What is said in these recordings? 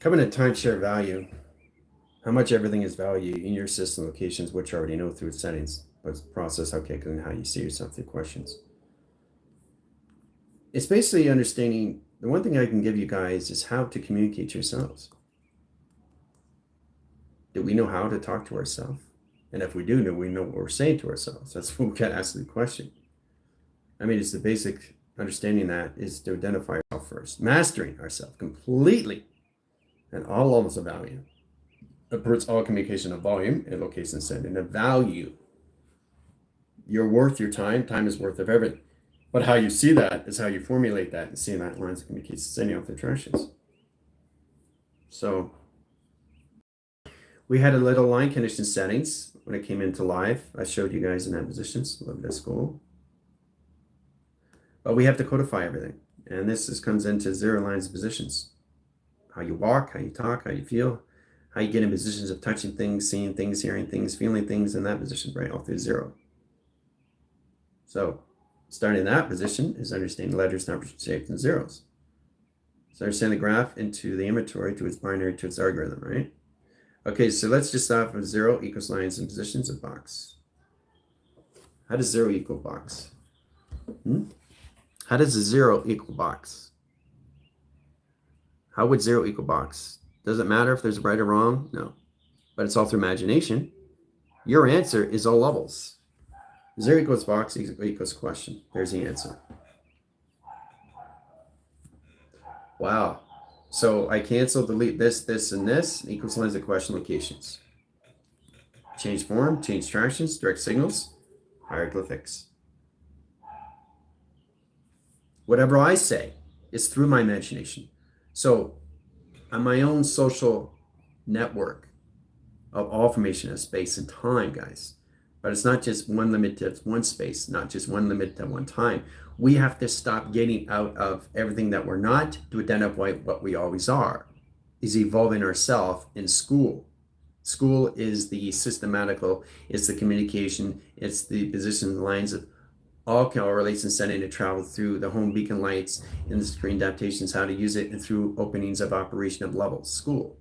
Covenant timeshare value. How much everything is value in your system locations, which you already know through its settings, but process how calculating how you see yourself through questions. It's basically understanding. The one thing I can give you guys is how to communicate to yourselves. Do we know how to talk to ourselves? And if we do we know what we're saying to ourselves? That's what we got to ask the question. I mean, it's the basic understanding that is to identify ourselves first, mastering ourselves completely and all levels of value. Upwards all communication of volume and location setting of value. You're worth your time. Time is worth of everything. But how you see that is how you formulate that and see that lines of communication sending off the directions. So we had a little line condition settings when it came into live. I showed you guys in that positions, a little bit of school. But we have to codify everything. And this comes into 0 lines of positions. How you walk, how you talk, how you feel, how you get in positions of touching things, seeing things, hearing things, feeling things in that position, right? All through 0. So starting in that position is understanding letters, numbers, shapes, and zeros. So understand the graph into the inventory to its binary to its algorithm, right? Okay, so let's just start with 0 equals lines and positions of box. How does 0 equal box? How does a 0 equal box? How would 0 equal box? Does it matter if there's right or wrong? No. But it's all through imagination. Your answer is all levels. 0 equals box equals question. There's the answer. Wow. So I cancel, delete this, this, and this, equals lines of question locations. Change form, change tractions, direct signals, hieroglyphics. Whatever I say is through my imagination. So on my own social network of all formation of space and time, guys. But it's not just one limit to one space, not just one limit to one time. We have to stop getting out of everything that we're not to identify what we always are, is evolving ourselves in school. School is the systematical, it's the communication, it's the position lines of all correlates and setting to travel through the home beacon lights and the screen adaptations, how to use it, and through openings of operation of levels. School.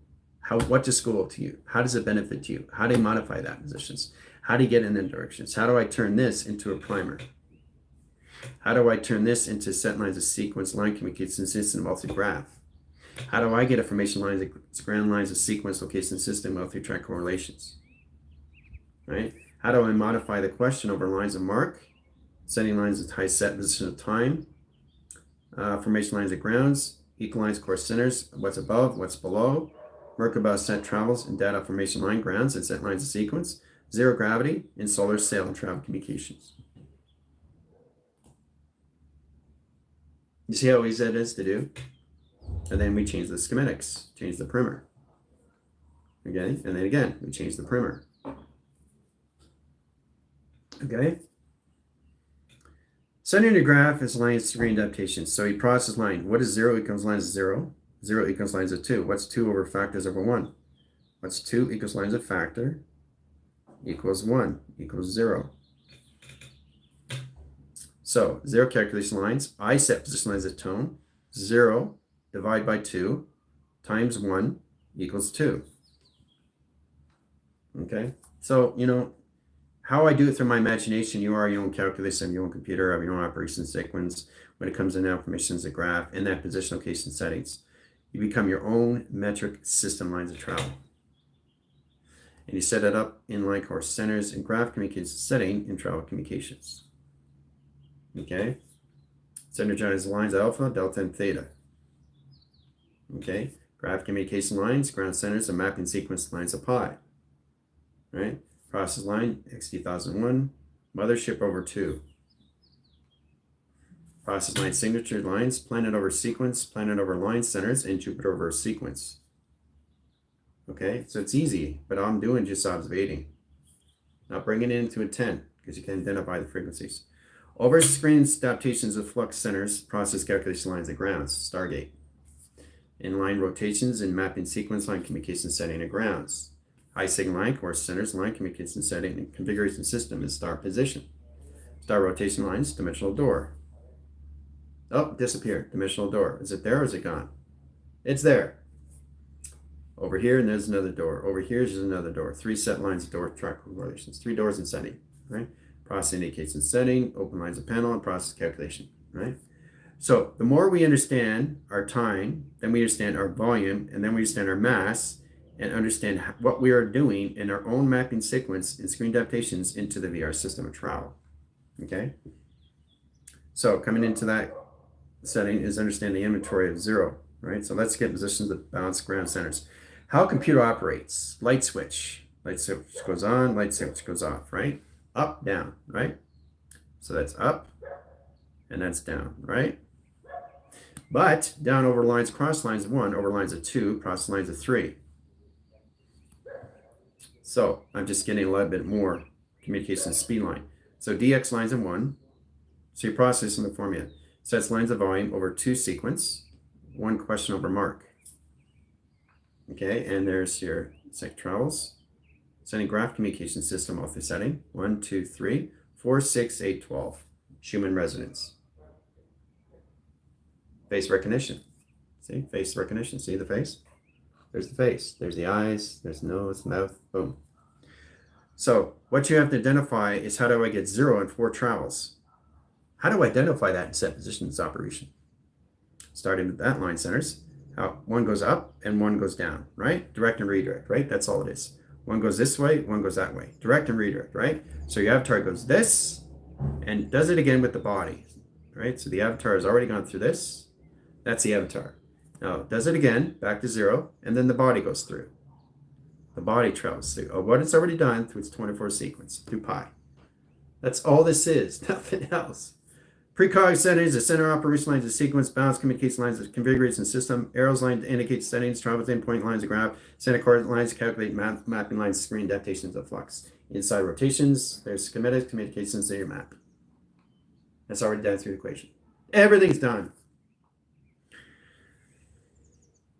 What does school to you? How does it benefit you? How do you modify that positions? How do you get in the directions? How do I turn this into a primer? How do I turn this into set lines of sequence, line communication system, multi-graph? How do I get information lines, ground lines of sequence, location system, multi-track correlations? Right? How do I modify the question over lines of mark, setting lines of high set position of time, formation lines of grounds, equalize course centers, what's above, what's below, Merkabah set travels and data formation line grounds and set lines of sequence, 0 gravity, and solar sail and travel communications. You see how easy that is to do? And then we change the schematics, change the primer. Okay, and then again, we change the primer. Okay. Setting the graph is lines screen adaptation. So you process line. What is 0 equals lines of 0? 0 equals lines of 2. What's 2 over factors over 1? What's 2 equals lines of factor equals 1 equals 0. So 0 calculation lines. I set position lines of tone. 0 divide by 2 times 1 equals 2. Okay. So, how I do it through my imagination, you are your own calculation, your own computer, have your own operation sequence when it comes to now formations of graph and that position location settings. You become your own metric system lines of travel. And you set it up in line course centers and graph communication setting in travel communications. Okay? Synergize lines alpha, delta, and theta. Okay? Graph communication lines, ground centers, and mapping sequence lines of pi. Right? Process line, XT1001, mothership over 2. Process line signature lines, planet over sequence, planet over line centers, and Jupiter over sequence. Okay, so it's easy, but I'm doing just observating. Not bringing it into intent, because you can identify the frequencies. Over screen adaptations of flux centers, process calculation lines of grounds, Stargate. Inline rotations and mapping sequence line communication setting of grounds. High signal line course centers, line communication setting, and configuration system is star position. Star rotation lines, dimensional door. Oh, disappeared. Dimensional door. Is it there or is it gone? It's there. Over here, and there's another door. Over here is another door. 3 set lines of door track correlations. 3 doors in setting, right? Process indicates in setting, open lines of panel, and process calculation, right? So the more we understand our time, then we understand our volume, and then we understand our mass, and understand what we are doing in our own mapping sequence and screen adaptations into the VR system of travel, okay? So coming into that setting is understand the inventory of 0, right? So let's get positions of balance ground centers. How a computer operates, light switch goes on, light switch goes off, right? Up, down, right? So that's up and that's down, right? But down over lines, cross lines of 1, over lines of 2, cross lines of 3. So I'm just getting a little bit more communication speed line. So dx lines of 1, so you're processing the formula. Sets lines of volume over 2 sequence, 1 question over mark. Okay, and there's your sec travels. Setting graph communication system author setting. 1, 2, 3, 4, 6, 8, 12. Schumann resonance. Face recognition. See, face recognition. See the face? There's the face. There's the eyes. There's the nose, mouth. Boom. So what you have to identify is how do I get 0 and 4 travels? How do I identify that in set positions operation? Starting with that line centers. How 1 goes up and 1 goes down, right? Direct and redirect, right? That's all it is. 1 goes this way, 1 goes that way. Direct and redirect, right? So your avatar goes this and does it again with the body, right? So the avatar has already gone through this. That's the avatar. Now it does it again, back to 0, and then the body goes through. The body travels through what it's already done through its 24 sequence, through pi. That's all this is, nothing else. Precog settings, the center operation lines of sequence, balance communication lines of configuration system, arrows line to indicate settings, travel within point lines of graph, center coordinate lines to calculate mapping lines, screen adaptations of flux. Inside rotations, there's schematics, communications, data map. That's already done through the equation. Everything's done.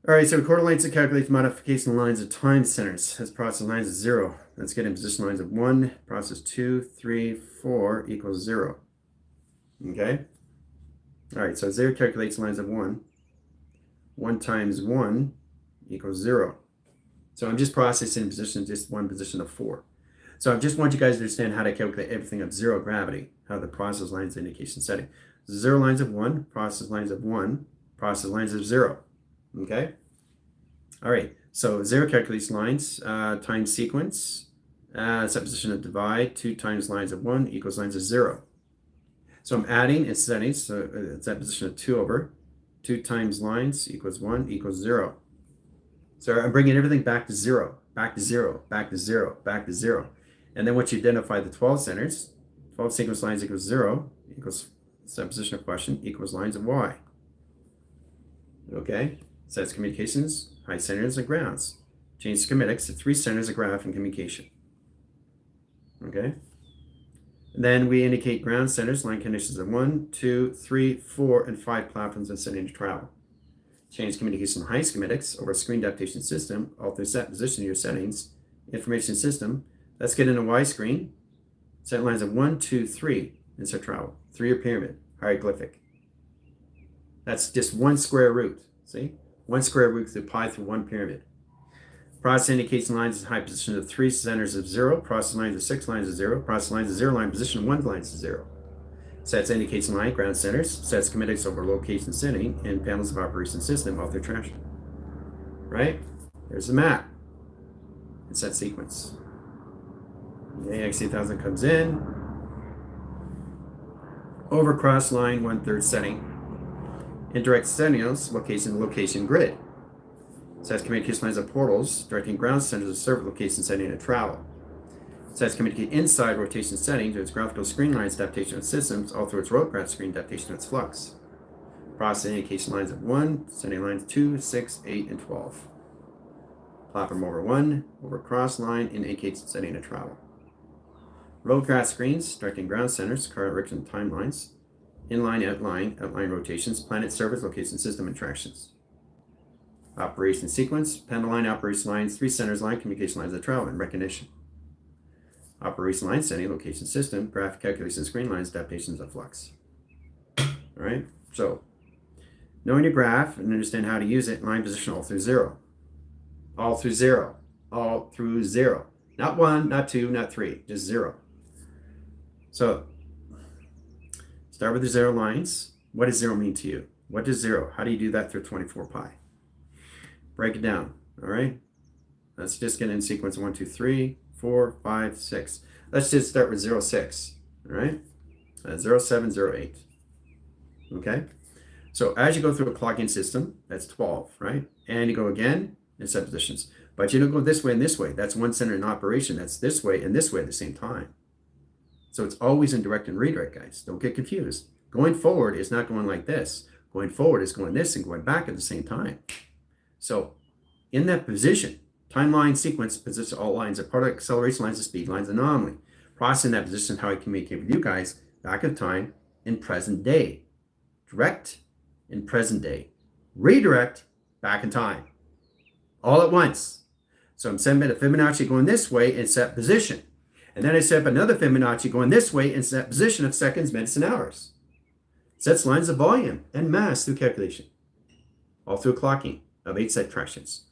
All right, so recorder lines to calculate modification lines of time centers. That's process lines of 0. Let's get in position lines of 1, process 2, 3, 4 equals 0. Okay? All right, so 0 calculates lines of 1. 1 times 1 equals 0. So I'm just processing position, just one position of 4. So I just want you guys to understand how to calculate everything of 0 gravity, how the process lines indication setting. 0 lines of 1, process lines of 1, process lines of 0. Okay? All right, so 0 calculates lines, time sequence, supposition of divide, 2 times lines of 1 equals lines of 0. So I'm adding its settings, so it's that position of 2 over 2 times lines equals 1 equals 0. So I'm bringing everything back to 0, back to 0, back to 0, back to 0. And then once you identify the 12 centers, 12 sequence lines equals 0 equals supposition of question equals lines of y. Okay, sets communications, high centers and grounds. Change schematics to 3 centers of graph and communication. Okay. Then we indicate ground centers, line conditions of 1, 2, 3, 4, and 5 platforms and setting to travel. Change communication height schematics over screen adaptation system, alter set position of your settings, information system. Let's get in a Y screen. Set lines of 1, 2, 3, and set travel. 3-year pyramid, hieroglyphic. That's just 1 square root. See? 1 square root through pi through 1 pyramid. Process indication lines is high position of 3 centers of 0. Process lines of 6 lines of 0. Process lines of 0 line position of 1 lines of 0. Sets indication line ground centers. Sets schematics over location setting and panels of operation system off their trash. Right? There's the map. It's that sequence. The AX8000 comes in. Over cross line 1/3 setting. Indirect settings, location grid. Sets communication lines of portals, directing ground centers of server location setting and travel. Sets communicate inside rotation setting to its graphical screen lines adaptation of systems, all through its road graph screen adaptation of its flux. Process indication lines of 1, setting lines 2, 6, 8, and 12. Platform over 1, over cross line, indicates setting of travel. Road graph screens, directing ground centers, current direction timelines, inline, outline rotations, planet servers, location system interactions. Operation sequence, panel line, operation lines, 3 centers line, communication lines of travel, and recognition. Operation line setting, location system, graph calculation, screen lines, adaptations of flux. All right, so knowing your graph and understand how to use it, line position all through 0. all through 0, all through 0. Not 1, not 2, not 3, just 0. So start with the 0 lines. What does 0 mean to you? What does 0? How do you do that through 24 pi? Break it down, all right? Let's just get in sequence 1, 2, 3, 4, 5, 6. Let's just start with 0, 6, all right? 0, 7, 0, 8, okay? So as you go through a clocking system, that's 12, right? And you go again in set positions. But you don't go this way and this way. That's one center in operation. That's this way and this way at the same time. So it's always in direct and redirect, guys. Don't get confused. Going forward is not going like this. Going forward is going this and going back at the same time. So in that position, timeline sequence, position, all lines are part of acceleration lines of speed, lines of anomaly. Processing that position, how I communicate with you guys, back of time in present day. Direct in present day. Redirect back in time. All at once. So I'm setting a Fibonacci going this way in set position. And then I set up another Fibonacci going this way in set position of seconds, minutes, and hours. Sets lines of volume and mass through calculation. All through clocking of 8 set fractions.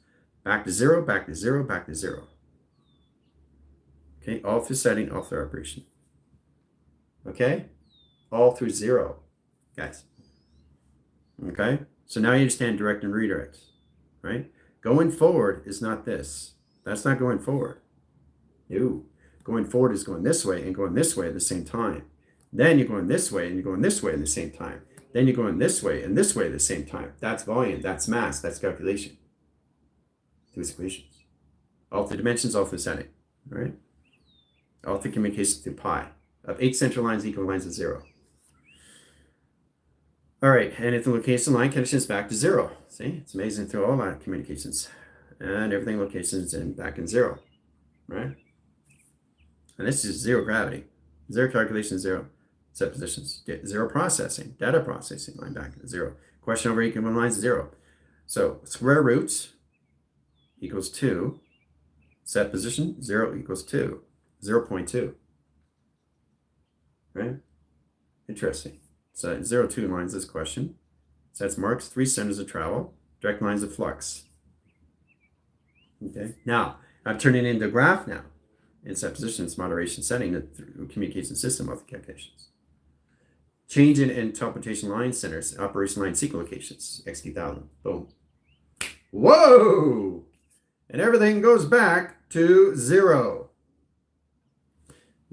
Back to 0, back to 0, back to 0. Okay, all through setting, all through operation. Okay, all through 0, guys. Okay, so now you understand direct and redirect, right? Going forward is not this. That's not going forward. No. Going forward is going this way and going this way at the same time. Then you're going this way and you're going this way at the same time. Then you're going this way and this way at the same time. That's volume, that's mass, that's calculation. Those equations. All through dimensions, all through setting, right? All through communication through pi. Of 8 central lines equal lines of 0. All right, and if the location line connections back to 0. See, it's amazing through all line communications. And everything locations in back in 0, right? And this is 0 gravity. 0 calculation, 0 set positions. 0 processing, data processing, line back at 0. Question over equal lines 0. So square root equals 2. Set position, 0 equals 2. 0.2. Right? Interesting. So 0, 2 lines this question. Sets marks 3 centers of travel, direct lines of flux. Okay. Now, I'm turning it into a graph now. In set positions, moderation setting through communication system of the calculations. Change in interpretation line centers, operation line sequence locations, XT1000. Boom. Whoa! And everything goes back to 0.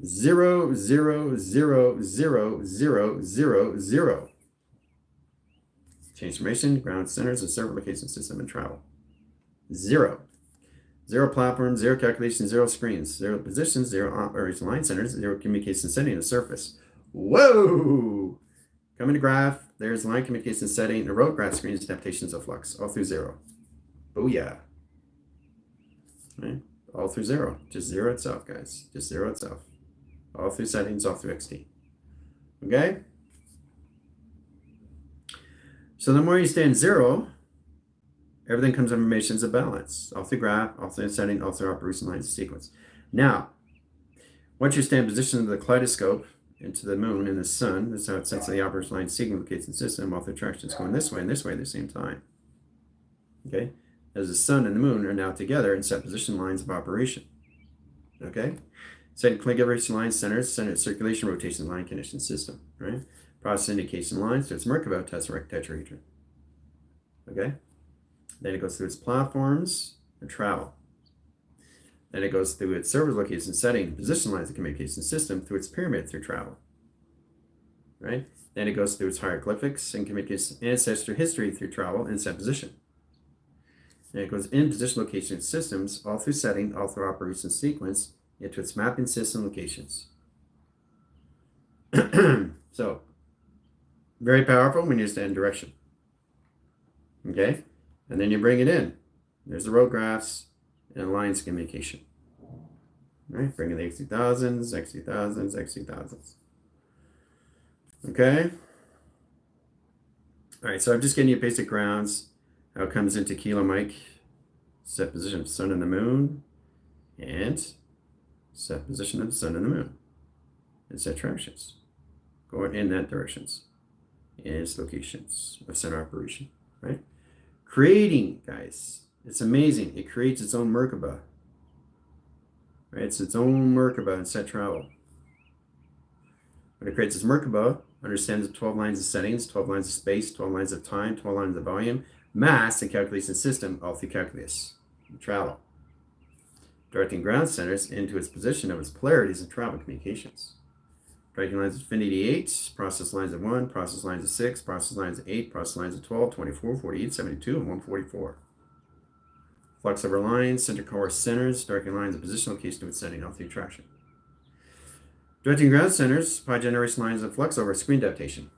0, 0, 0, 0, 0, 0, 0. Change formation, ground centers, and server location system and travel. 0. 0 platform, 0 calculation, 0 screens, 0 positions, 0 operation line centers, 0 communication setting and surface. Whoa! Coming to graph, there's line communication setting, and road graph screens, adaptations of flux, all through 0. Booyah. Right? All through 0. Just 0 itself, guys. Just 0 itself. All through settings, all through XT. Okay? So the more you stay in 0, everything comes informations of balance. All through graph, all through setting, all through operation lines sequence. Now, once you stay in position of the kaleidoscope into the moon and the sun, that's how it sets the operation line sequence locates the system, all through attractions going this way and this way at the same time. Okay? As the sun and the moon are now together in set position lines of operation. Okay? Setting configuration line centers, center circulation rotation line condition system. Right? Process indication lines, so it's Merkabah tesseract tetrahedron. Okay? Then it goes through its platforms and travel. Then it goes through its server location setting and position lines of communication system through its pyramid through travel. Right? Then it goes through its hieroglyphics and communication ancestor history through travel and set position. Then it goes in position location systems all through setting, all through operation sequence into its mapping system locations. So, very powerful when you understand direction. Okay? And then you bring it in. There's the road graphs and lines communication. Right? Bring in the XT1000s, XT1000s, XT1000s. Okay? All right, so I'm just getting you basic grounds. How it comes into Kilo Mike. Set position of sun and the moon. And set position of the sun and the moon. And set directions. Going in that directions. And its locations of center operation. Right? Creating, guys, It's amazing. It creates its own Merkaba. Right? It's its own Merkaba in set travel. When it creates its Merkaba, understands the 12 lines of settings, 12 lines of space, 12 lines of time, 12 lines of volume, mass, and calculation system, all through calculus and travel. Directing ground centers into its position of its polarities in travel communications. Directing lines of infinity 8, process lines of 1, process lines of 6, process lines of 8, process lines of 12, 24, 48, 72, and 144. Flux over lines, center core centers, directing lines of position location to its setting, all through traction. Directing ground centers, pi generation lines of flux over screen adaptation.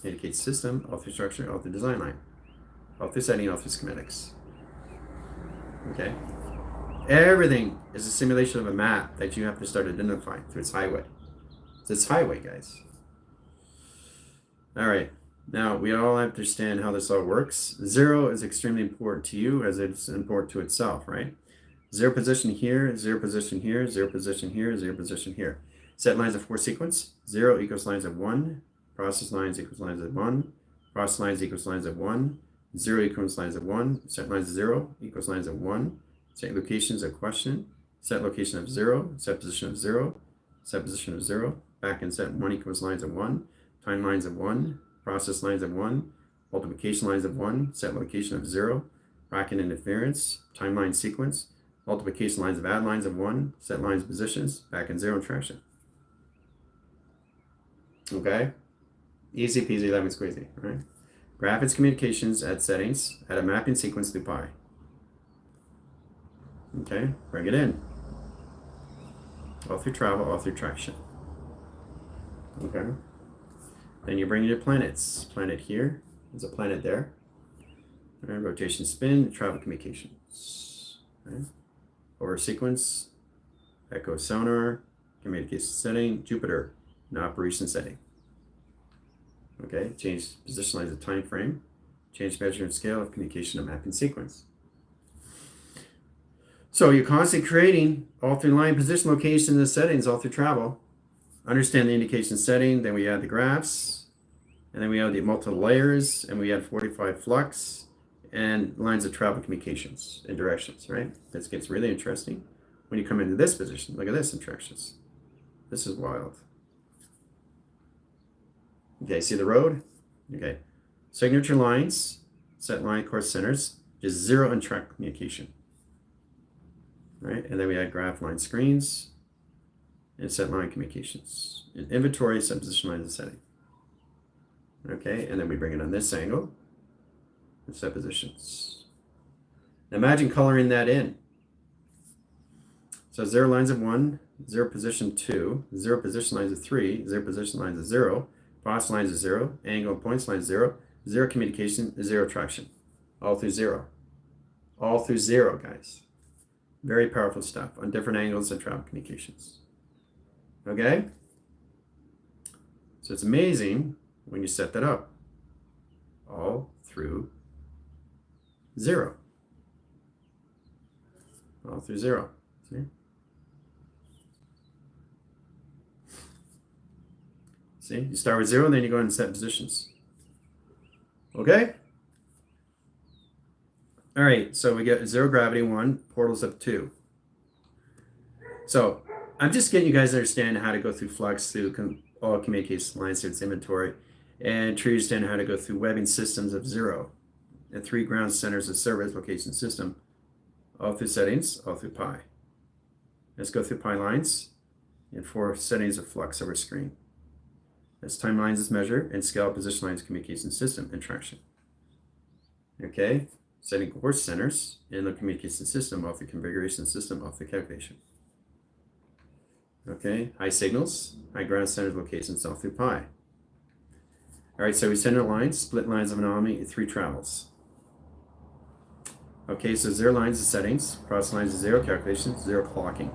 Indicates system, all through structure, all through design line, all through setting, all through schematics. Okay? Everything is a simulation of a map that you have to start identifying through its highway. It's its highway, guys. All right. Now, we all understand how this all works. Zero is extremely important to you as it's important to itself, right? Zero position here, zero position here, zero position here, zero position here. Set lines of 4 sequence. 0 equals lines of 1. Process lines equals lines of 1. Process lines equals lines of 1. 0 equals lines of 1. Set lines of 0 equals lines of 1. Set locations of question. Set location of 0. Set position of 0. Set position of 0. Back and set 1 equals lines of 1. Time lines of 1. Process lines of 1. Multiplication lines of 1. Set location of 0. Bracket interference. Timeline sequence. Multiplication lines of add lines of 1. Set lines positions. Back and 0 traction. Okay? Easy peasy lemon squeezy, right? Graph its communications at settings at a mapping sequence through pi. Okay? Bring it in. All through travel, all through traction. Okay? Then you bring your planets. Planet here. There's a planet there. Right, rotation, spin, travel communications. Right? Over sequence, echo sonar, communication setting, Jupiter, and operation setting. Okay, change position lines of time frame, change measure and scale of communication of mapping sequence. So you're constantly creating all through line position location and settings all through travel. Understand the indication setting, then we add the graphs, and then we add the multiple layers, and we add 45 flux and lines of travel communications and directions, right? This gets really interesting when you come into this position. Look at this interactions. This is wild. Okay, see the road? Okay. Signature lines, set line course centers, is 0 and track communication. Right? And then we add graph line screens and set line communications. In inventory, set position lines and setting. Okay, and then we bring it on this angle and set positions. Now imagine coloring that in. So 0 lines of 1, 0 position 2, 0 position lines of 3, 0 position lines of 0, process lines of 0, angle and points lines 0, 0 communication, 0 traction. All through 0. All through 0, guys. Very powerful stuff on different angles and travel communications. Okay? So it's amazing when you set that up. All through 0. All through 0. See? See, you start with 0, and then you go and set positions. Okay? All right, so we get 0 gravity, 1, portals up 2. So I'm just getting you guys to understand how to go through flux, through all communication lines, through its inventory, and to understand how to go through webbing systems of 0, and 3 ground centers of service location system, all through settings, all through pi. Let's go through pi lines and 4 settings of flux over screen. As time lines is measured, and scale position lines communication system and traction. Okay, setting course centers in the communication system off the configuration system off the calculation. Okay, high signals, high ground centers locations off through pi. All right, so we center lines, split lines of anomaly, 3 travels. Okay, so 0 lines of settings, process lines of 0 calculations, 0 clocking,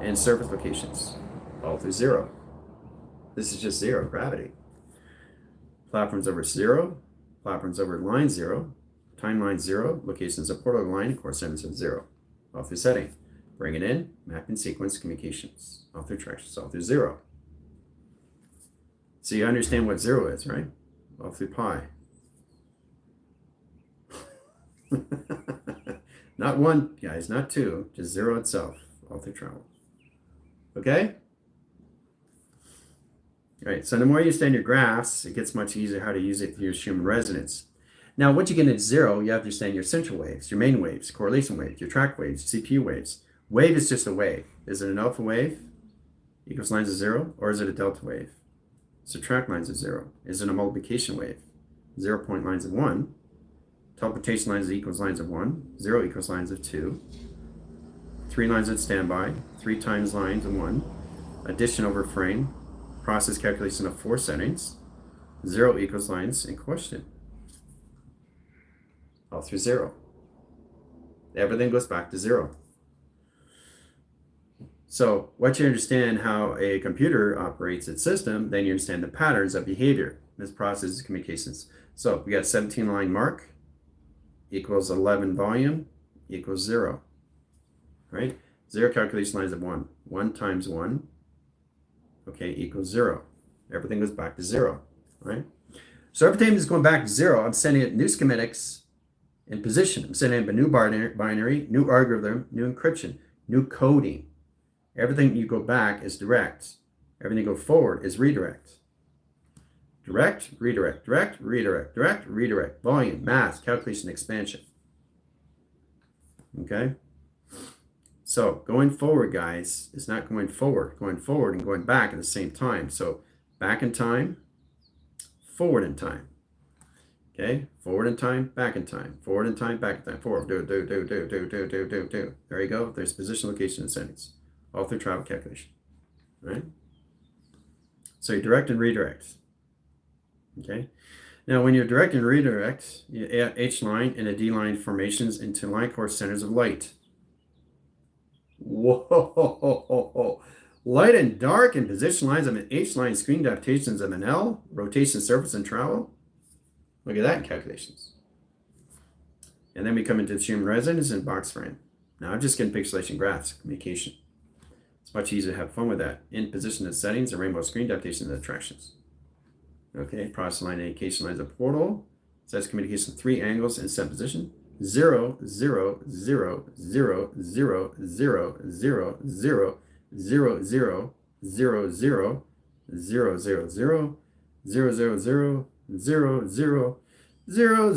and surface locations, all through 0. This is just 0, gravity. Platforms over 0, platforms over line 0, timeline 0, locations of portal line, course centers of 0. All through setting. Bring it in, mapping sequence communications. All through tractions, all through 0. So you understand what 0 is, right? All through pi. Not one, guys, not two, just zero itself, all through travel. Okay? All right, so the more you understand your graphs, it gets much easier how to use it to use human resonance. Now, once you get into zero, you have to understand your central waves, your main waves, correlation waves, your track waves, CPU waves. Wave is just a wave. Is it an alpha wave equals lines of zero, or is it a delta wave? Subtract lines of zero. Is it a multiplication wave? 0 point lines of 1. Teleportation lines equals lines of 1. 0 equals lines of 2. 3 lines at standby. 3 times lines of 1. Addition over frame. Process calculation of 4 settings. 0 equals lines in question. All through 0. Everything goes back to 0. So once you understand how a computer operates its system, then you understand the patterns of behavior. This process is communications. So we got 17 line mark equals 11 volume equals 0. Right? 0 calculation lines of 1. 1 times 1, okay, equals 0. Everything goes back to 0. Right? So every time it's going back to 0, I'm sending it new schematics in position. I'm sending it a new binary, new algorithm, new encryption, new coding. Everything you go back is direct. Everything you go forward is redirect. Direct, redirect, direct, redirect, direct, redirect. Volume, mass, calculation, expansion. Okay? So going forward, guys, is not going forward. Going forward and going back at the same time. So back in time, forward in time. Okay? Forward in time, back in time. Forward in time, back in time. Forward, do. There you go. There's position, location, and settings. All through travel calculation, right? So you direct and redirect, okay? Now, when you direct and redirect, you add H-line and a D-line formations into line course centers of light. Whoa! Light and dark and position lines of an H-line screen adaptations of an L, rotation, surface, and travel. Look at that in calculations. And then we come into the human resonance and box frame. Now I'm just getting pixelation graphs, communication. It's much easier to have fun with that. In position and settings, and rainbow screen adaptations and attractions. Okay, process line indication lines of portal. Says communication 3 angles in set position. 0, 0, 0, 0, 0, 0, 0, 0, 0, 0, 0, 0, 0, 0, 0, 0, 0, 0, 0, 0, 0, 0,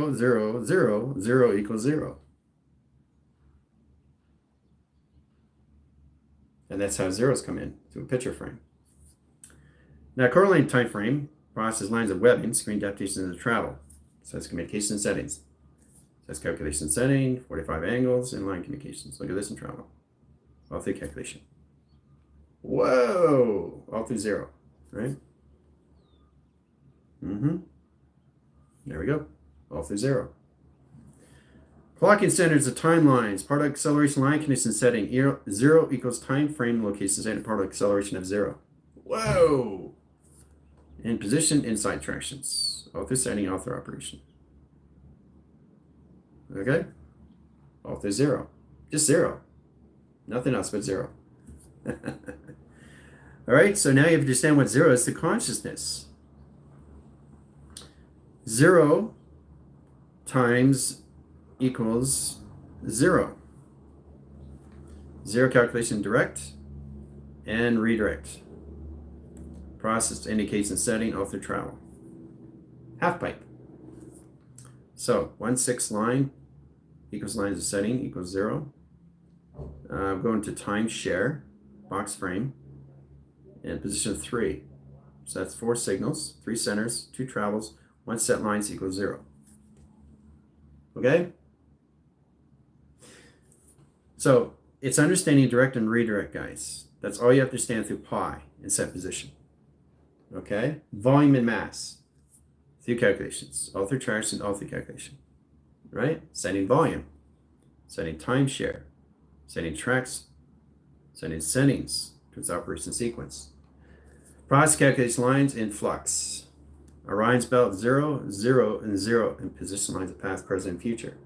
0, 0, 0 equals 0. And that's how zeros come in to a picture frame. Now, correlating time frame processes lines of webbing, screen adaptations, and travel. So that's communication settings. That's calculation setting, 45 angles, and line communications. Look at this in travel. All through calculation. Whoa! All through 0, right? There we go. All through 0. Clocking centers of timelines. Part of acceleration line condition setting. 0 equals time frame location setting. Part of acceleration of 0. Whoa! And position inside tractions. All through setting, all through operation. Okay? All through 0. Just 0. Nothing else but 0. All right, so now you understand what 0 is, the consciousness. 0 times equals 0. 0 calculation direct and redirect. Process indicates and setting all through travel. Half pipe. So 1/6 line equals lines of setting equals 0. Going to time share, box frame, and position 3. So that's 4 signals, 3 centers, 2 travels, 1 set lines equals 0. Okay? So it's understanding direct and redirect, guys. That's all you have to understand through pi and set position. Okay? Volume and mass through calculations, all through traction, all through calculation. Right? Setting volume, setting timeshare, setting tracks, setting settings to its operation sequence. Process calculation lines in flux. Orion's belt 0, 0, and 0, and position lines of past, present, and future.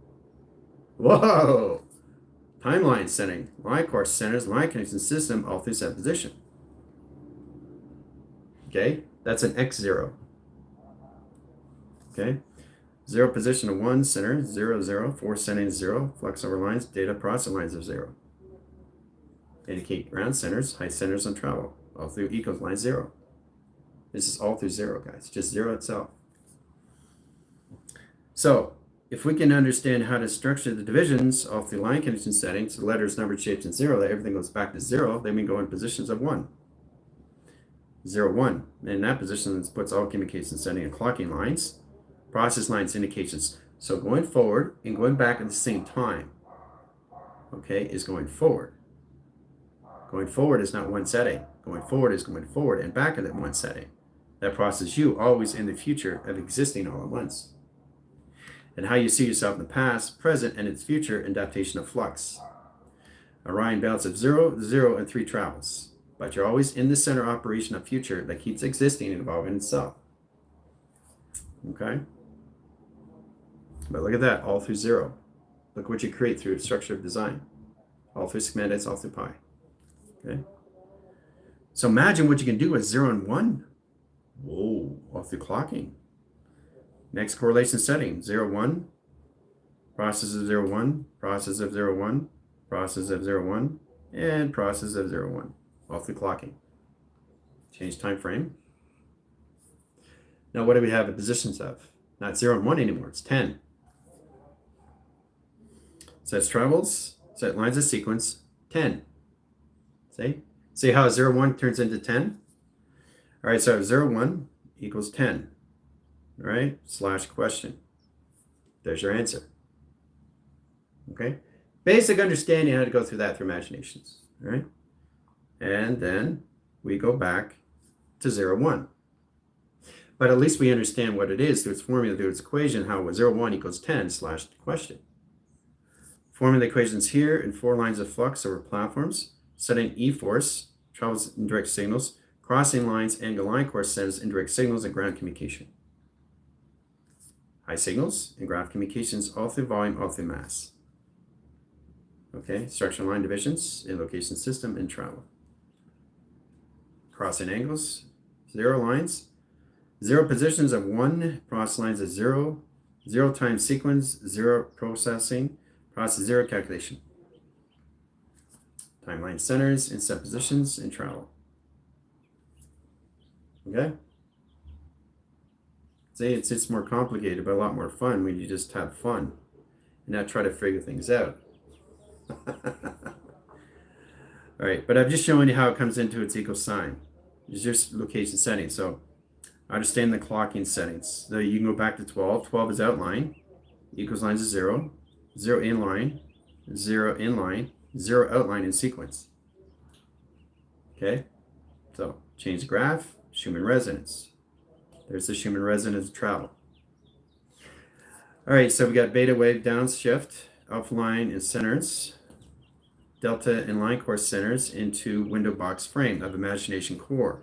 Whoa! Timeline setting, line course centers, line connection system, all through set position. Okay, that's an X0. Okay, 0 position of 1, center, 0, 0, 4 sending 0, flux over lines, data process lines of 0. Indicate ground centers, high centers on travel, all through equals line 0. This is all through 0, guys, just 0 itself. So if we can understand how to structure the divisions all through line condition settings, the letters, numbers, shapes, and 0, that everything goes back to 0, then we go in positions of 1. 0, 1. In that position, this puts all communication setting and clocking lines, process lines, indications. So going forward and going back at the same time, okay, is going forward. Going forward is not one setting. Going forward is going forward and back at that one setting. That process you always in the future of existing all at once. And how you see yourself in the past, present, and its future, adaptation of flux. Orion belts of 0, 0, and 3 travels. But you're always in the center operation of future that keeps existing and evolving itself. Okay? But look at that, all through 0. Look what you create through structure of design. All through schematics, all through pi. Okay? So imagine what you can do with 0 and 1. Whoa, all through clocking. Next correlation setting, 0, 1. Process of 0, 1. Process of 0, 1. Process of 0, 1. And process of 0, 1. All through clocking. Change time frame. Now what do we have in positions of? Not 0 and 1 anymore, it's 10. Sets travels, set lines of sequence, 10. See how 0, 1 turns into 10? All right, so 0, 1 equals 10. All right, slash question. There's your answer. Okay, basic understanding how to go through that through imaginations. All right, and then we go back to 0, 1. But at least we understand what it is through its formula, through its equation, how 0, 1 equals 10 slash question. Forming the equations here in 4 lines of flux over platforms, setting E force, travels in direct signals, crossing lines, angle line course sends indirect signals, and ground communication. High signals and ground communications all through volume, all through mass. Okay, structure line divisions in location system and travel. Crossing angles, 0 lines, 0 positions of 1, process lines of 0, 0 time sequence, 0 processing, process 0 calculation. Timeline centers and set positions and travel. Okay? See, it's more complicated, but a lot more fun when you just have fun and not try to figure things out. All right, but I'm just showing you how it comes into its equal sign. It's just location settings. So understand the clocking settings. So you can go back to 12. 12 is outline, equals lines of 0, 0 inline, 0 inline, 0 outline in sequence. Okay, so change the graph, Schumann resonance. There's the Schumann resonance travel. All right, so we got beta wave downshift, alpha line and centers, delta and line course centers into window box frame of imagination core.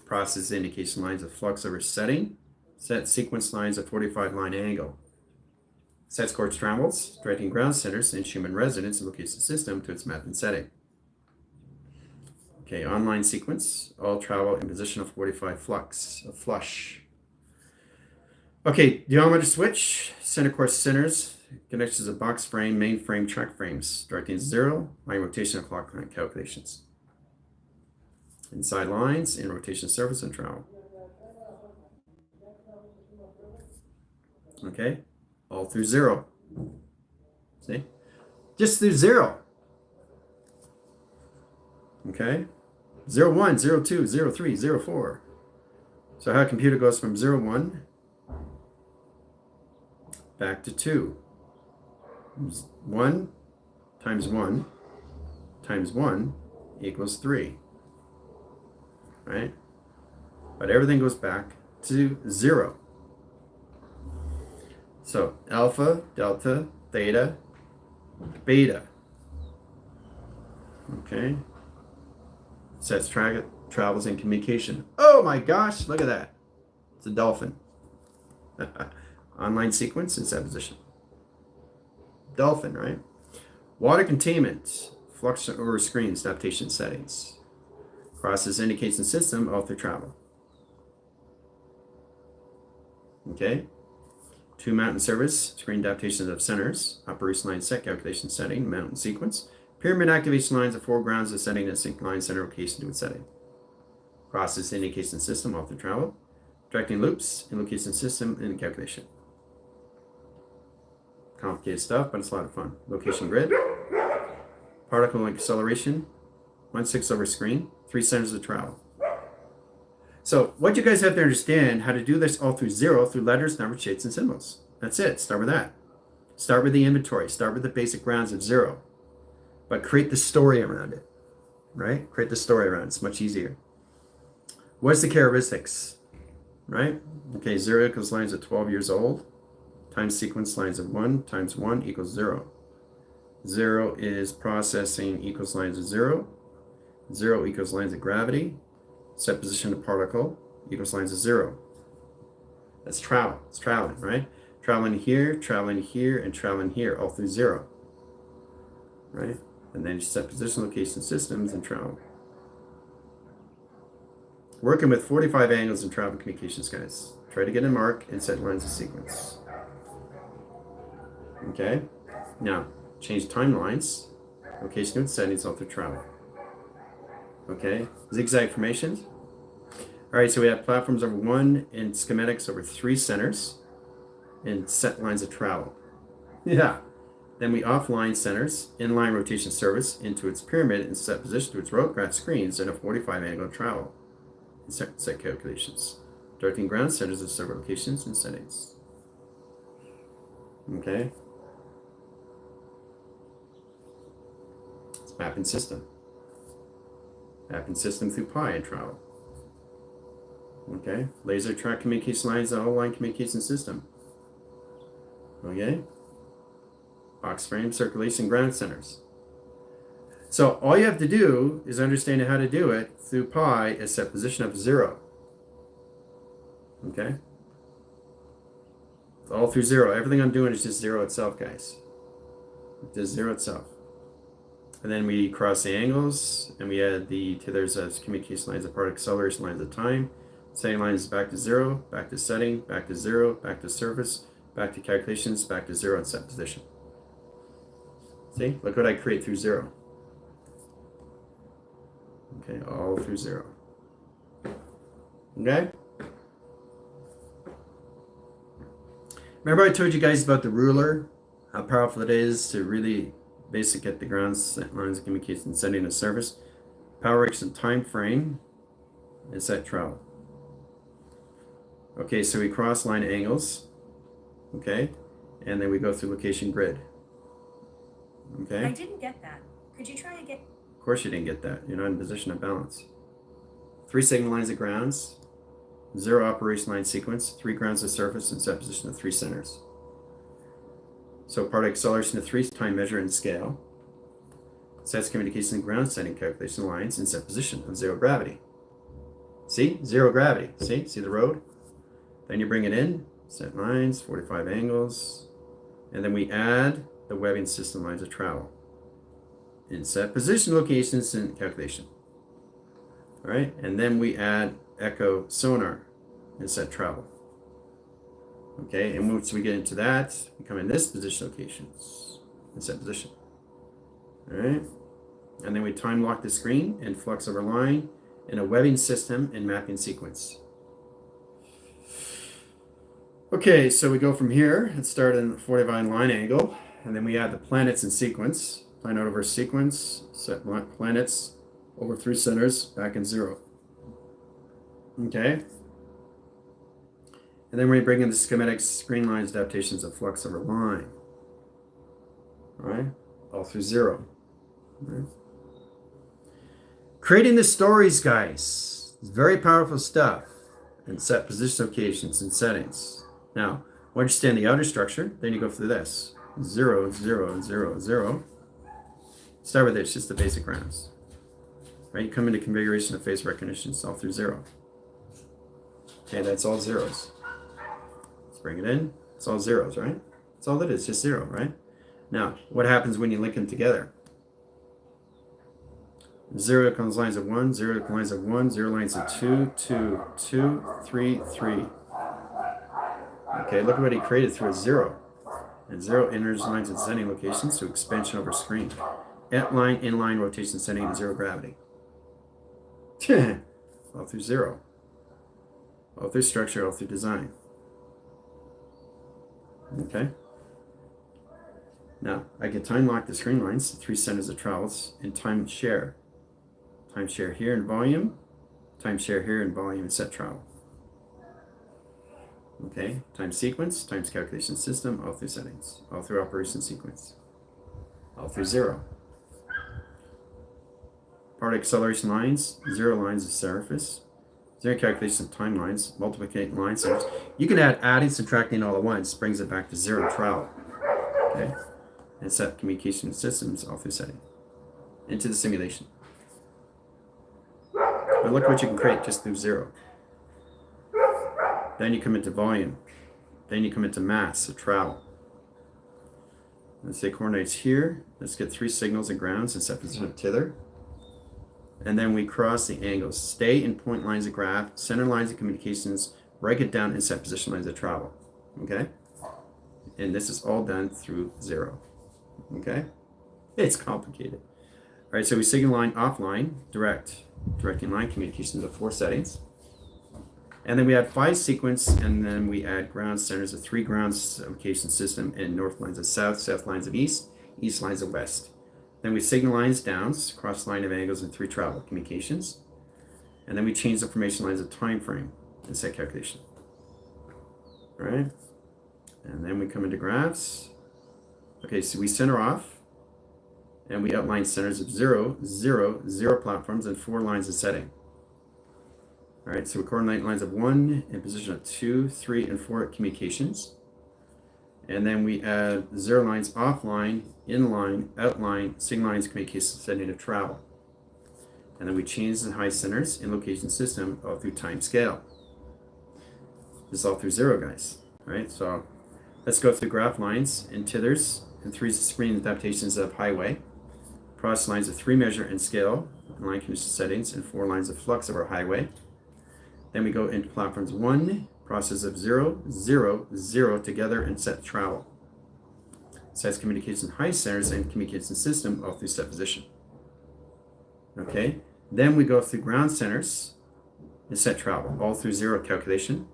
Process indication lines of flux over setting, set sequence lines of 45 line angle. Sets course travels, directing ground centers and Schumann resonance and location system to its map and setting. Okay, online sequence, all travel in position of 45 flux, a flush. Okay, geometry switch, center course centers, connections of box frame, main frame, track frames, directing 0, line rotation and clock calculations. Inside lines in rotation surface and travel. Okay, all through 0. See? Just through 0. Okay? 0, 1, 0, 2, 0, 3, 0, 4. So how a computer goes from 0, 1 back to 2. 1 times 1 times 1 equals 3. Right? But everything goes back to 0. So alpha, delta, theta, beta. Okay? Sets travels in communication. Oh my gosh, look at that. It's a dolphin. Online sequence and set position. Dolphin, right? Water containment, flux over screens, adaptation settings. Process indication system all through travel. Okay? 2 mountain service, screen adaptations of centers, operation line set, calculation setting, mountain sequence, pyramid activation lines of foregrounds of setting and sync line center location to its setting. Process indication system off the travel, directing loops in location system and calculation. Complicated stuff, but it's a lot of fun. Location grid, particle acceleration, 1/6 over screen, 3 centers of travel. So what you guys have to understand how to do this all through 0 through letters, numbers, shapes, and symbols. That's it. Start with that. Start with the inventory. Start with the basic grounds of 0. But create the story around it. Right? Create the story around it. It's much easier. What's the characteristics? Right? Okay, 0 equals lines of 12 years old. Times sequence lines of 1 times 1 equals 0. 0 is processing equals lines of 0. 0 equals lines of gravity. Set position of particle equals lines of 0. That's travel. It's traveling, right? Traveling here, and traveling here, all through 0. Right? And then set position, location, systems, and travel. Working with 45 angles in travel communications, guys. Try to get a mark and set lines of sequence. Okay? Now, change timelines, location and settings all through travel. Okay, zigzag formations. All right, so we have platforms over 1 and schematics over 3 centers and set lines of travel. Yeah. Then we offline centers, inline rotation service into its pyramid and set position to its road graph screens and a 45 angle of travel. And set calculations. Directing ground centers of several locations and settings. Okay. It's mapping system. Mapping system through pi and travel. Okay, laser track communication lines, all line communication system. Okay, box frame, circulation, ground centers. So all you have to do is understand how to do it through pi is set position of 0. Okay, all through 0. Everything I'm doing is just 0 itself, guys. Just 0 itself. And then we cross the angles, and we add the tethers as communication lines of part acceleration lines of time. Setting lines back to 0, back to setting, back to 0, back to surface, back to calculations, back to 0, and set position. See, look what I create through 0. Okay, all through 0. Okay? Remember I told you guys about the ruler, how powerful it is to really basic get the ground set lines of communication setting a service, power rates and time frame, and set travel. Okay, so we cross line angles, okay, and then we go through location grid. Okay. I didn't get that. Could you try again? Of course you didn't get that. You're not in position of balance. 3 signal lines of grounds, 0 operation line sequence, 3 grounds of surface, and set position of 3 centers. So part acceleration of 3 time measure and scale. Sets communication and ground setting calculation lines and set position of 0 gravity. See? 0 gravity. See the road? Then you bring it in, set lines, 45 angles, and then we add the webbing system lines of travel. And set position, locations, and calculation. All right? And then we add echo sonar and set travel. Okay, and once we get into that, we come in this position locations and set position. All right, and then we time lock the screen and flux over line in a webbing system and mapping sequence. Okay, so we go from here and start in 45 line angle, and then we add the planets in sequence, planet over sequence, set planets over 3 centers, back in 0. Okay. And then we bring in the schematics, screen lines, adaptations of flux over line. All right, all through 0. All right. Creating the stories, guys, is very powerful stuff. And set position locations and settings. Now, once you understand the outer structure, then you go through this. 0, 0, 0, 0. Start with this, just the basic rounds. Right, you come into configuration of face recognition, it's all through 0. Okay, that's all zeros. Let's bring it in. It's all zeros, right? That's all it is, just 0, right? Now, what happens when you link them together? 0 comes lines of 1, 0 comes lines of 1, 0 lines of 2, 2, 2, 3, 3. Okay, look at what he created through a 0. And 0 enters lines and sending locations to expansion over screen. Outline, inline, rotation, sending, and 0 gravity. All through 0. All through structure, all through design. Okay. Now, I can time lock the screen lines to 3 centers of travels and time share. Time share here in volume, time share here in volume and set travel. Okay, time sequence, times calculation system, all through settings, all through operation sequence, all through 0. Part acceleration lines, 0 lines of surface, 0 calculation of timelines, multiplication line centers. You can add adding, subtracting all at once, brings it back to 0 travel. Okay, and set communication systems all through setting into the simulation. But look what you can create just through 0. Then you come into volume. Then you come into mass of travel. Let's say coordinates here. Let's get 3 signals and grounds and set position of tether. And then we cross the angles. Stay in point lines of graph, center lines of communications, break it down and set position lines of travel. Okay? And this is all done through 0. Okay? It's complicated. All right, so we signal line offline, directing line communications of 4 settings. And then we add 5 sequence, and then we add ground centers of 3 grounds location system, and north lines of south, south lines of east, east lines of west. Then we signal lines downs, cross line of angles, and 3 travel communications. And then we change the formation lines of time frame and set calculation. All right. And then we come into graphs. Okay, so we center off, and we outline centers of 0, 0, 0 platforms, and 4 lines of setting. All right, so we coordinate lines of 1 and position of 2, 3, and 4 communications. And then we add 0 lines offline, inline, outline, signal lines, communications, setting of travel. And then we change the high centers in location system all through time scale. This is all through 0, guys. All right, so let's go through graph lines and tethers and 3 screen adaptations of highway. Cross lines of 3 measure and scale, and line condition settings, and 4 lines of flux of our highway. Then we go into platforms 1, process of 0, 0, 0 together and set travel. Sets communication high centers and communication system all through set position. Okay, then we go through ground centers and set travel all through 0 calculation.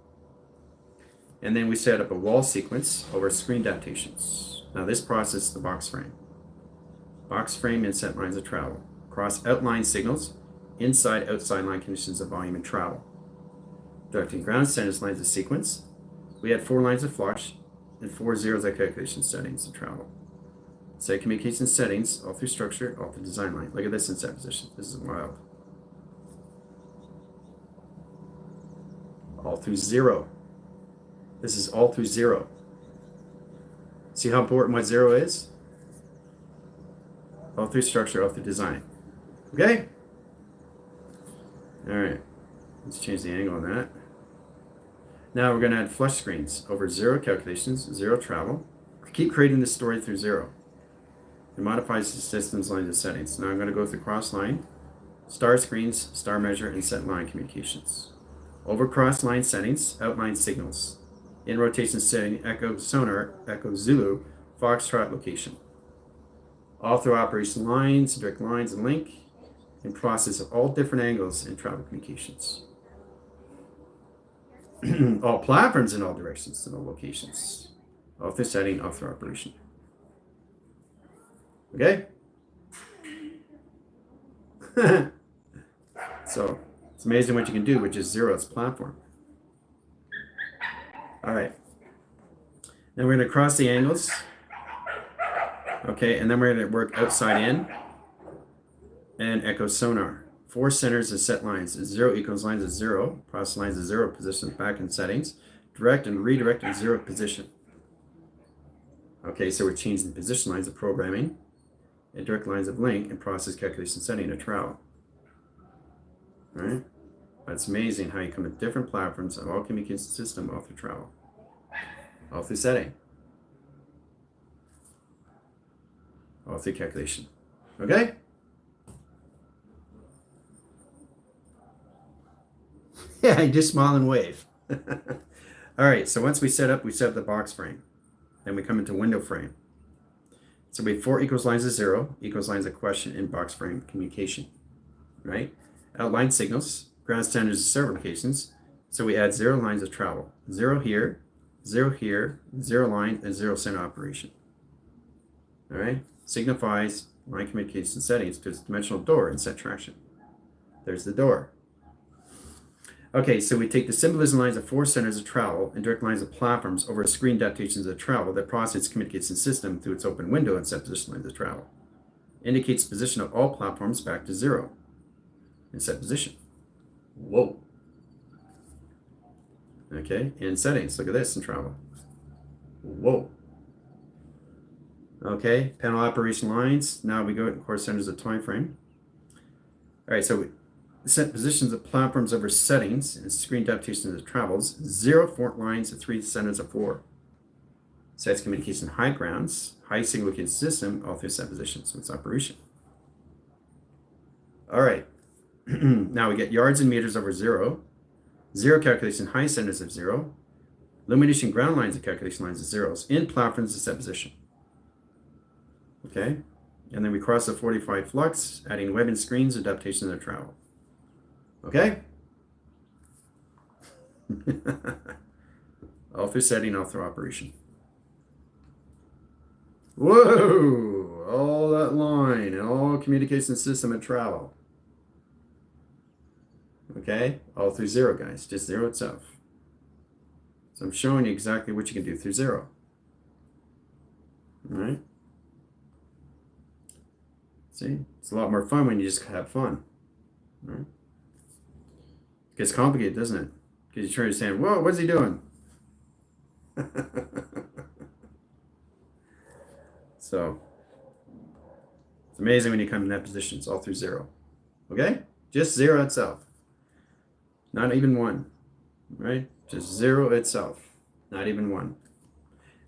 And then we set up a wall sequence over screen adaptations. Now this process is the box frame. Box frame and set lines of travel. Cross outline signals, inside, outside line conditions of volume and travel. Directing ground centers lines of sequence. We had 4 lines of flux and 4 zeros of calculation settings of travel. Set communication settings all through structure, all through design line. Look at this in set position. This is wild. All through 0. This is all through 0. See how important what 0 is? All through structure, all through design. Okay? All right. Let's change the angle on that. Now we're going to add flush screens over 0 calculations, 0 travel. Keep creating this story through 0. It modifies the system's lines of settings. Now I'm going to go through cross line, star screens, star measure, and set line communications. Over cross line settings, outline signals. In rotation setting, echo sonar, echo Zulu, foxtrot location. All through operation lines, direct lines, and link, and process of all different angles in travel communications. All platforms in all directions and all locations. All through setting, all through operation. Okay? So, it's amazing what you can do with just 0 as platform. All right. Now we're going to cross the angles. Okay, and then we're going to work outside in and echo sonar. 4 centers and set lines. 0 equals lines of 0. Process lines of 0 positions back in settings. Direct and redirect in 0 position. Okay, so we're changing the position lines of programming and direct lines of link and process calculation setting to travel. All right, that's amazing how you come to different platforms of all communication system all through travel, all through setting, all through calculation. Okay. Yeah, just smile and wave. All right, so once we set up the box frame. Then we come into window frame. So we have 4 equals lines of 0, equals lines of question in box frame communication, right? Outline signals, ground standards and server locations. So we add 0 lines of travel. 0 here, 0 line, and 0 center operation. All right, signifies line communication settings because it's dimensional door and set traction. There's the door. Okay, so we take the symbolism lines of 4 centers of travel and direct lines of platforms over screen adaptations of travel that process communication system through its open window and set position lines of travel. Indicates position of all platforms back to 0 and set position. Whoa. Okay, in settings, look at this in travel. Whoa. Okay, panel operation lines. Now we go to core centers of time frame. All right, so we set positions of platforms over settings and screen adaptations of travels. 0 fault lines of 3 centers of 4. Sets communication high grounds, high signal location system, all through set position. So it's operation. All right. Now we get yards and meters over 0. 0 calculation high centers of 0. Illumination ground lines and calculation lines of zeros in platforms of set position. Okay. And then we cross the 45 flux, adding web and screens adaptation of travel. Okay? All through setting, all through operation. Whoa! All that line and all communication system and travel. Okay? All through 0, guys. Just 0 itself. So I'm showing you exactly what you can do through 0. All right? See? It's a lot more fun when you just have fun. All right? It gets complicated, doesn't it? Because you're trying to say, whoa, what's he doing? So, it's amazing when you come in that position. It's all through 0. Okay? Just 0 itself. Not even 1. Right? Just 0 itself. Not even 1.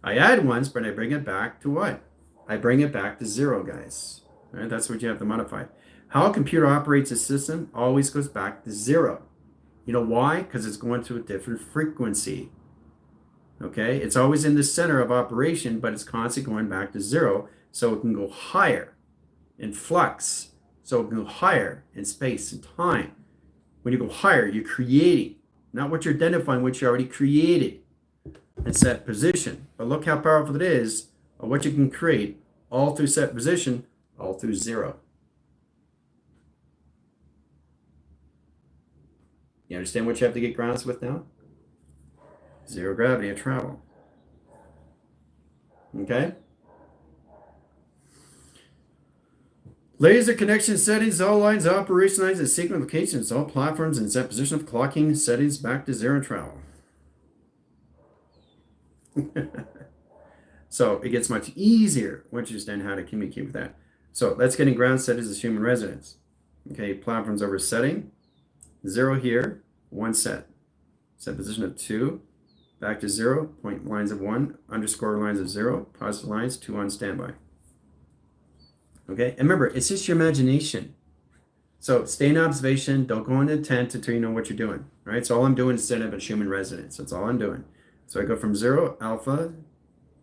I add ones, but I bring it back to what? I bring it back to 0, guys. Right? That's what you have to modify. How a computer operates a system always goes back to 0. You know why? Because it's going through a different frequency. Okay? It's always in the center of operation, but it's constantly going back to 0, so it can go higher in flux. So it can go higher in space and time. When you go higher, you're creating, not what you're identifying, what you already created and set position. But look how powerful it is of what you can create all through set position, all through 0. You understand what you have to get grounds with now? 0 gravity of travel. Okay? Laser connection settings, all lines, operation lines, and sequence locations, all platforms, and set position of clocking settings back to 0 travel. So it gets much easier once you understand how to communicate with that. So let's get in ground settings as human residence. Okay, platforms over setting. 0 here, 1 set. Set position of 2, back to 0, point lines of 1, underscore lines of 0, positive lines, 2 on standby. Okay, and remember, it's just your imagination. So stay in observation, don't go into intent until you know what you're doing. Right? So all I'm doing is setting up a human residence. That's all I'm doing. So I go from 0, alpha,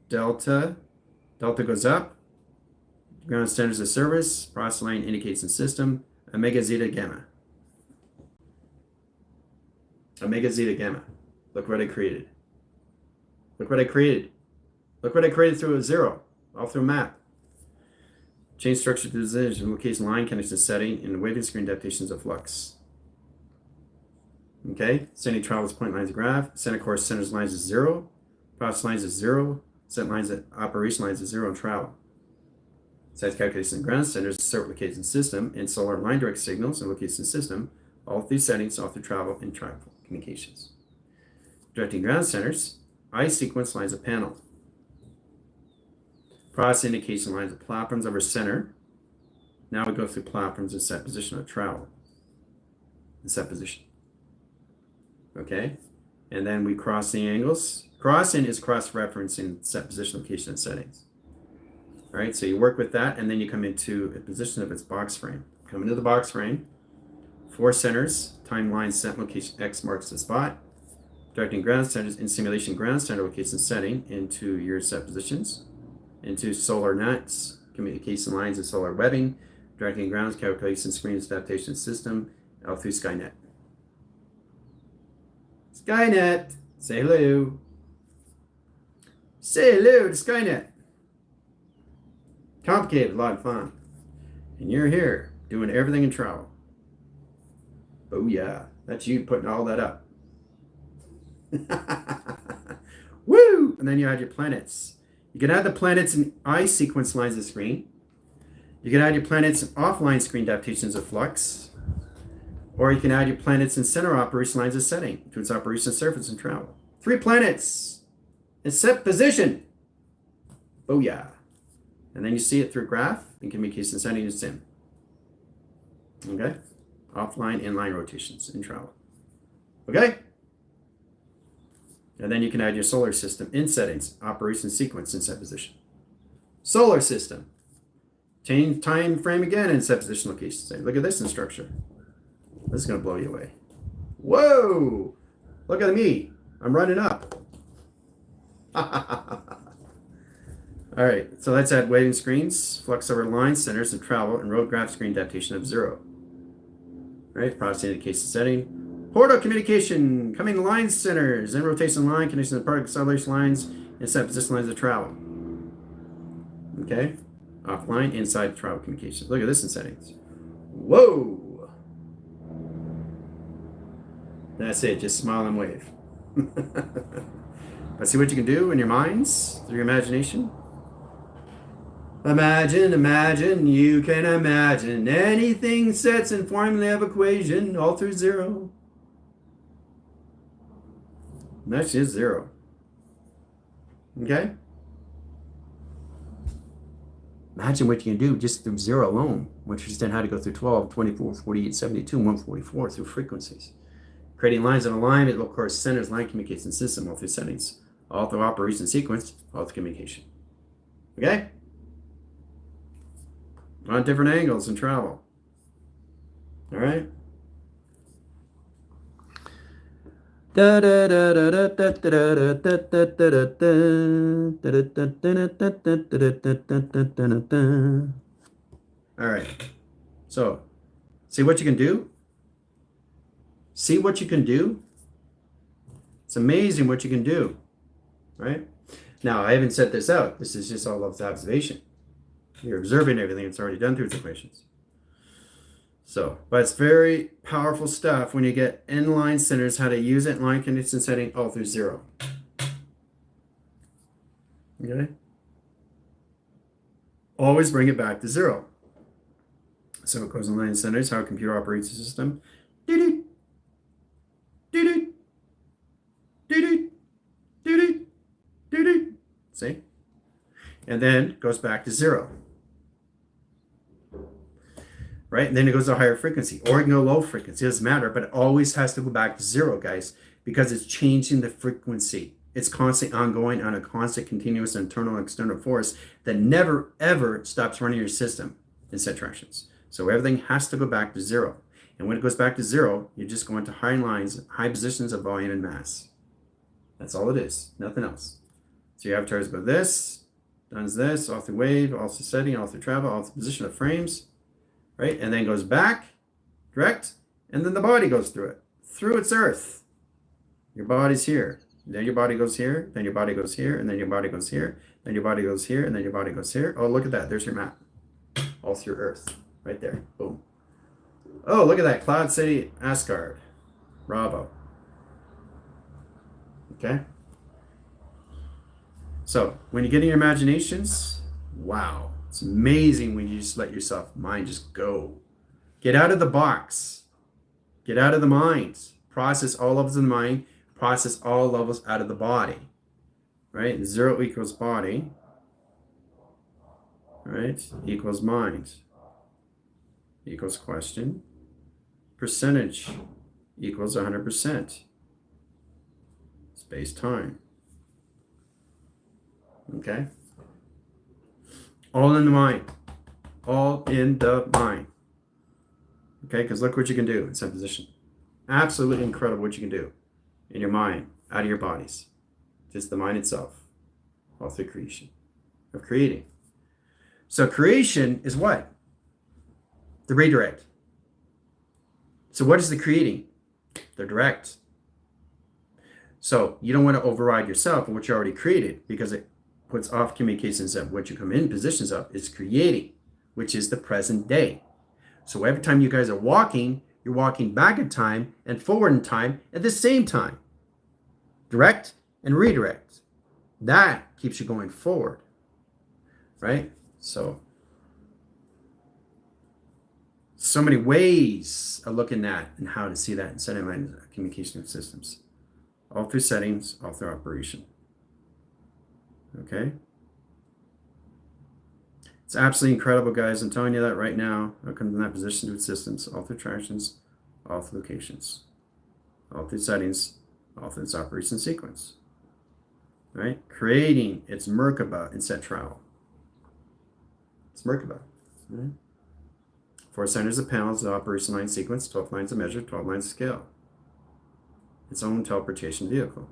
delta, delta goes up, ground standards of service, process line indicates in system, omega, zeta, gamma. Omega, zeta, gamma. Look what I created. Look what I created. Look what I created through a 0, all through map. Change structure to decision, location, line connection setting, and waving screen adaptations of flux. Okay, sending travels point lines of graph, center course centers lines is 0, process lines is 0, set lines at operation lines is 0 and travel. Size calculation and ground centers, server location system, and solar line direct signals and location system, all through settings, all through travel and travel communications. Directing ground centers, I sequence lines of panel. Process indication lines of platforms over center. Now we go through platforms and set position of travel. And set position. Okay? And then we cross the angles. Crossing is cross-referencing set position, location, and settings. All right, so you work with that, and then you come into a position of its box frame. Come into the box frame. 4 centers, timeline, set location, X marks the spot. Directing ground centers in simulation ground center location setting into your set positions, into solar nets, communication lines and solar webbing, directing grounds calculation screens adaptation system, out through Skynet. Skynet, say hello. Say hello to Skynet. Complicated, a lot of fun. And you're here doing everything in travel. Oh yeah, that's you putting all that up. Woo! And then you add your planets. You can add the planets in I sequence lines of screen. You can add your planets in offline screen adaptations of flux. Or you can add your planets in center operation lines of setting to its operation surface and travel. 3 planets in set position. Oh yeah. And then you see it through graph and communication setting and sim. Okay? Offline inline rotations in travel. Okay? And then you can add your solar system in settings, operation sequence in set position. Solar system. Change time frame again in set position location. Say, look at this in structure. This is going to blow you away. Whoa! Look at me. I'm running up. All right, so let's add waving screens, flux over line centers of travel, and road graph screen adaptation of 0. All right, processing indication setting. Portal communication, coming line centers, and rotation line, connection to particle acceleration lines, and set position lines of travel. Okay, offline, inside travel communication. Look at this in settings. Whoa! That's it, just smile and wave. But see what you can do in your minds, through your imagination? Imagine, you can imagine anything sets in formula of equation all through 0. And that's just 0. Okay? Imagine what you can do just through 0 alone, which is then how to go through 12, 24, 48, 72, 144 through frequencies. Creating lines of alignment, of course, centers, line communication system, all through settings, all through operation sequence, all through communication. Okay? On different angles and travel. All right? All right. So, see what you can do? See what you can do? It's amazing what you can do, right? Now, I haven't set this out. This is just all of observation. You're observing everything that's already done through its equations. So, but it's very powerful stuff when you get inline centers, how to use it in line condition setting all through 0. Okay? Always bring it back to 0. So it goes in line centers, how a computer operates the system. Doo-doo. Doo-doo. Doo-doo. Doo-doo. Doo-doo. See? And then goes back to 0. Right? And then it goes to a higher frequency, or it can go low frequency. It doesn't matter, but it always has to go back to 0, guys, because it's changing the frequency. It's constantly ongoing on a constant, continuous internal and external force that never, ever stops running your system in set directions. So everything has to go back to 0. And when it goes back to 0, you just go into high lines, high positions of volume and mass. That's all it is, nothing else. So your avatars go this, does this, all through wave, all through setting, all through travel, all through position of frames. Right? And then goes back, direct, and then the body goes through it, through its earth. Your body's here. Then your body goes here, then your body goes here, and then your body goes here, then your body goes here, and then your body goes here. Oh, look at that. There's your map. All through earth. Right there. Boom. Oh, look at that. Cloud City, Asgard. Bravo. Okay? So, when you get in your imaginations, wow. It's amazing when you just let yourself mind just go. Get out of the box. Get out of the mind. Process all levels of the mind. Process all levels out of the body. Right? 0 equals body. Right? Equals mind. Equals question. Percentage equals 100%. Space-time. Okay? All in the mind. All in the mind. Okay, because look what you can do in some position. Absolutely incredible what you can do in your mind out of your bodies. Just the mind itself, all through creation, of creating. So creation is what? The redirect. So what is the creating? The direct. So you don't want to override yourself and what you already created, because it puts off communications of what you come in positions of. It's creating, which is the present day. So every time you guys are walking, you're walking back in time and forward in time at the same time. Direct and redirect. That keeps you going forward, right? So many ways of looking at and how to see that in setting lines of communication systems. All through settings, all through operation. Okay? It's absolutely incredible, guys. I'm telling you that right now. I'll come in that position with systems, all through attractions, all through locations, all through settings, all through its operation sequence. Right? Creating its Merkaba in set travel. It's Merkaba. Right? 4 centers of panels, the operation line sequence, 12 lines of measure, 12 lines of scale. Its own teleportation vehicle.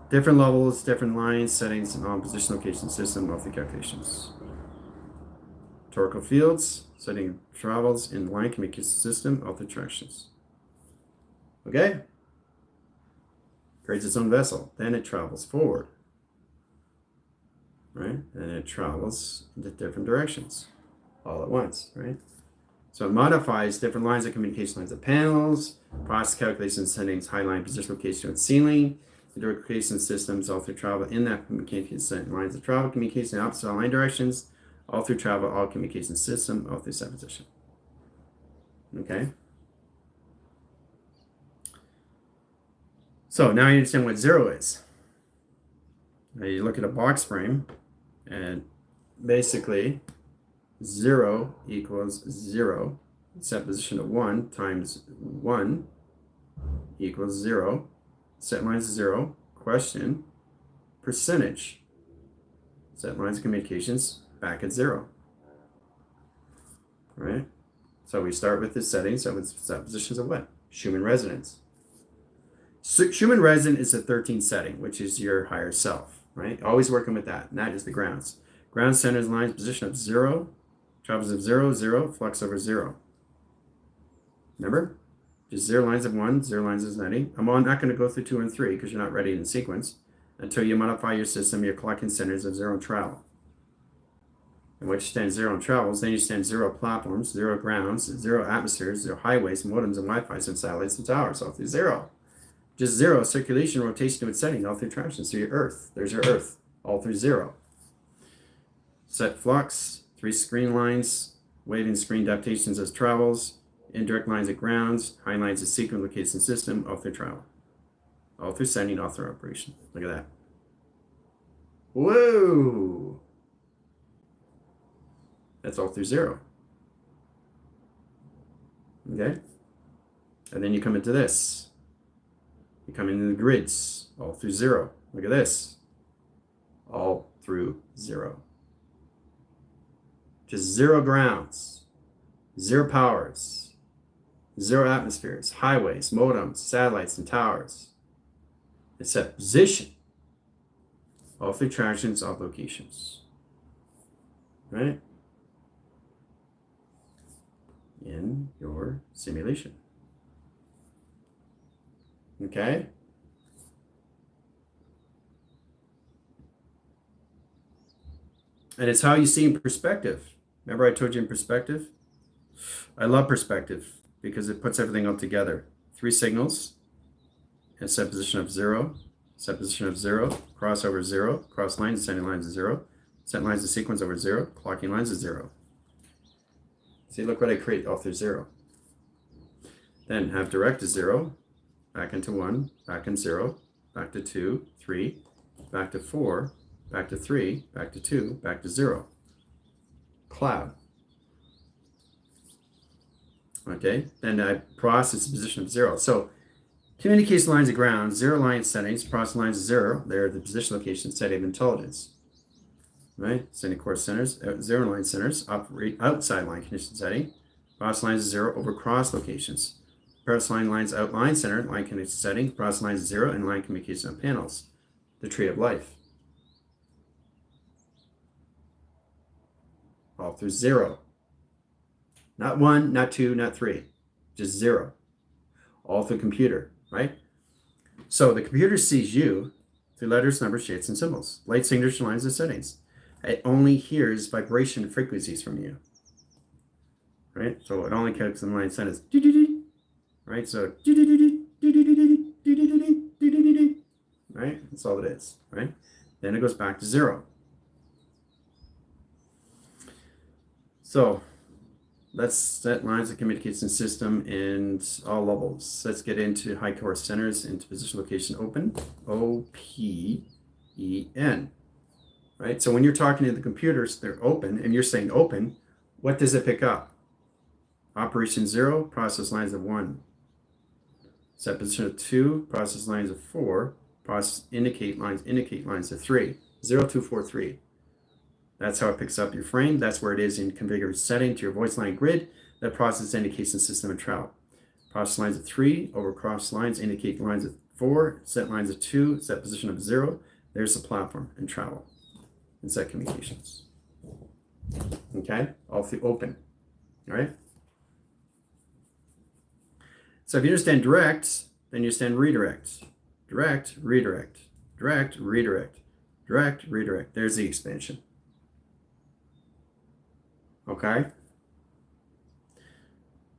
Different levels, different lines, settings, and on position location system of the calculations. Torcal fields, setting travels in line communication system of the attractions. Okay? Creates its own vessel. Then it travels forward. Right? And it travels into different directions all at once, right? So it modifies different lines of communication, lines of panels, process calculations, settings, high line, position, location, and ceiling, the communication systems, all through travel in that communication lines of travel, communication, opposite line directions, all through travel, all communication system, all through set position. Okay? So now you understand what 0 is. Now you look at a box frame, and basically 0 equals 0. Set position of 1 times 1 equals 0. Set lines of 0. Question. Percentage. Set lines of communications back at 0. Right? So we start with the settings. So it's set positions of what? Schumann resonance. So Schumann resonance is a 13 setting, which is your higher self. Right? Always working with that. And that is the grounds. Ground centers lines position of 0. Travels of 0, 0, flux over 0. Remember? Just 0 lines of 1, 0 lines of 90. I'm not going to go through 2 and 3 because you're not ready in sequence until you modify your system, your clocking centers of 0 and travel. And once you stand 0 and travels, then you stand 0 platforms, 0 grounds, 0 atmospheres, 0 highways, modems, and Wi-Fi, and satellites and towers, all through 0. Just 0, circulation, rotation, and setting, all through attractions. So your Earth, there's your Earth, all through 0. Set flux. 3 screen lines, waving screen adaptations as travels, indirect lines at grounds, high lines of sequence location system, all through travel. All through sending, all through operation. Look at that. Whoa! That's all through 0. Okay? And then you come into this. You come into the grids, all through 0. Look at this. All through 0. Just 0 grounds, 0 powers, 0 atmospheres, highways, modems, satellites, and towers. It's set position, all through attractions, all locations. Right? In your simulation. Okay? And it's how you see in perspective. Remember I told you in perspective? I love perspective because it puts everything all together. 3 signals, and set position of 0, set position of 0, cross over 0, cross lines, ascending lines of 0, set lines of sequence over 0, clocking lines of 0. See, look what I create all through 0. Then have direct to 0, back into 1, back in 0, back to 2, 3, back to 4, back to 3, back to 2, back to 0. Cloud. Okay, then I process the position of 0. So communication lines of ground, 0 line settings, process lines of 0. They're the position location setting of intelligence. Right? Setting core centers, 0 line centers, operate outside line condition setting. Process lines of 0 over cross locations. Process line lines out line center, line communication setting, process lines 0, and line communication on panels. The tree of life. All through 0. Not 1, not 2, not 3. Just 0. All through computer, right? So the computer sees you through letters, numbers, shapes, and symbols. Light signature lines and settings. It only hears vibration frequencies from you. Right? So it only counts in line sentence. Right? So right? That's all it is. Right? Then it goes back to 0. So let's set lines of communication system in all levels. Let's get into high core centers, into position location open, OPEN. Right? So when you're talking to the computers, they're open, and you're saying open, what does it pick up? Operation 0, process lines of 1. Set position of 2, process lines of 4, process indicate lines of 3. 0, 2, 4, 3. That's how it picks up your frame. That's where it is in configured setting to your voice line grid. That process indication system and travel. Process lines of 3, over cross lines, indicate lines of 4, set lines of 2, set position of 0. There's the platform and travel. And set communications. Okay? All through open. All right? So if you understand direct, then you understand redirect. Direct, redirect. Direct, redirect. Direct, redirect. There's the expansion. Okay?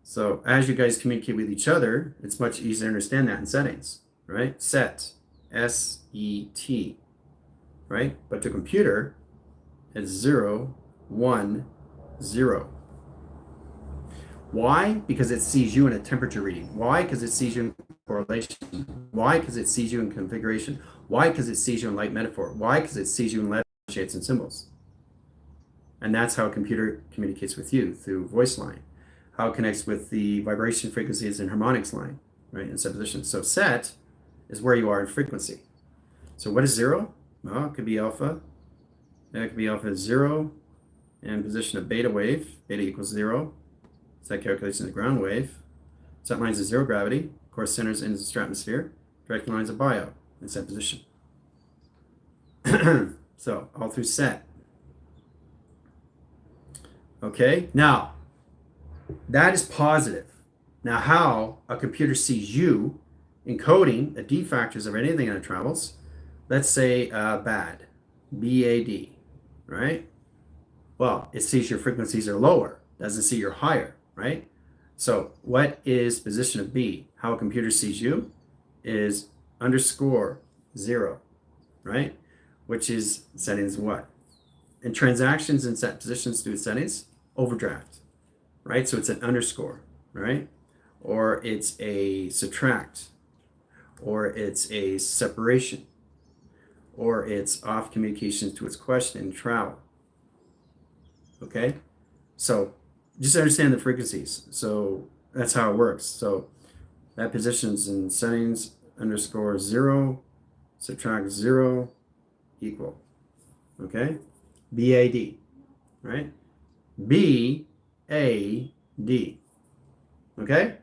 So as you guys communicate with each other, it's much easier to understand that in settings, right? Set, S-E-T, right? But to computer, it's 0, 1, 0. Why? Because it sees you in a temperature reading. Why? Because it sees you in correlation. Why? Because it sees you in configuration. Why? Because it sees you in light metaphor. Why? Because it sees you in letters, shapes, and symbols. And that's how a computer communicates with you, through voice line. How it connects with the vibration frequencies and harmonics line, right, in supposition. So set is where you are in frequency. So what is 0? Well, it could be alpha. That could be alpha 0 and position of beta wave. Beta equals 0. Set calculation of ground wave. Set lines of 0 gravity. Course centers in the stratosphere. Direct lines of bio in set position. So all through set. Okay, now that is positive. Now how a computer sees you encoding the D factors of anything that travels, let's say bad, B-A-D, right? Well, it sees your frequencies are lower, doesn't see you're higher, right? So what is position of B? How a computer sees you is _0, right? Which is settings what? And transactions and set positions do settings, overdraft, right? So it's an underscore, right? Or it's a subtract, or it's a separation, or it's off communications to its question and travel. Okay? So just understand the frequencies. So that's how it works. So that positions in settings _0, subtract 0, equal. Okay? B-A-D, right? B-A-D. Okay?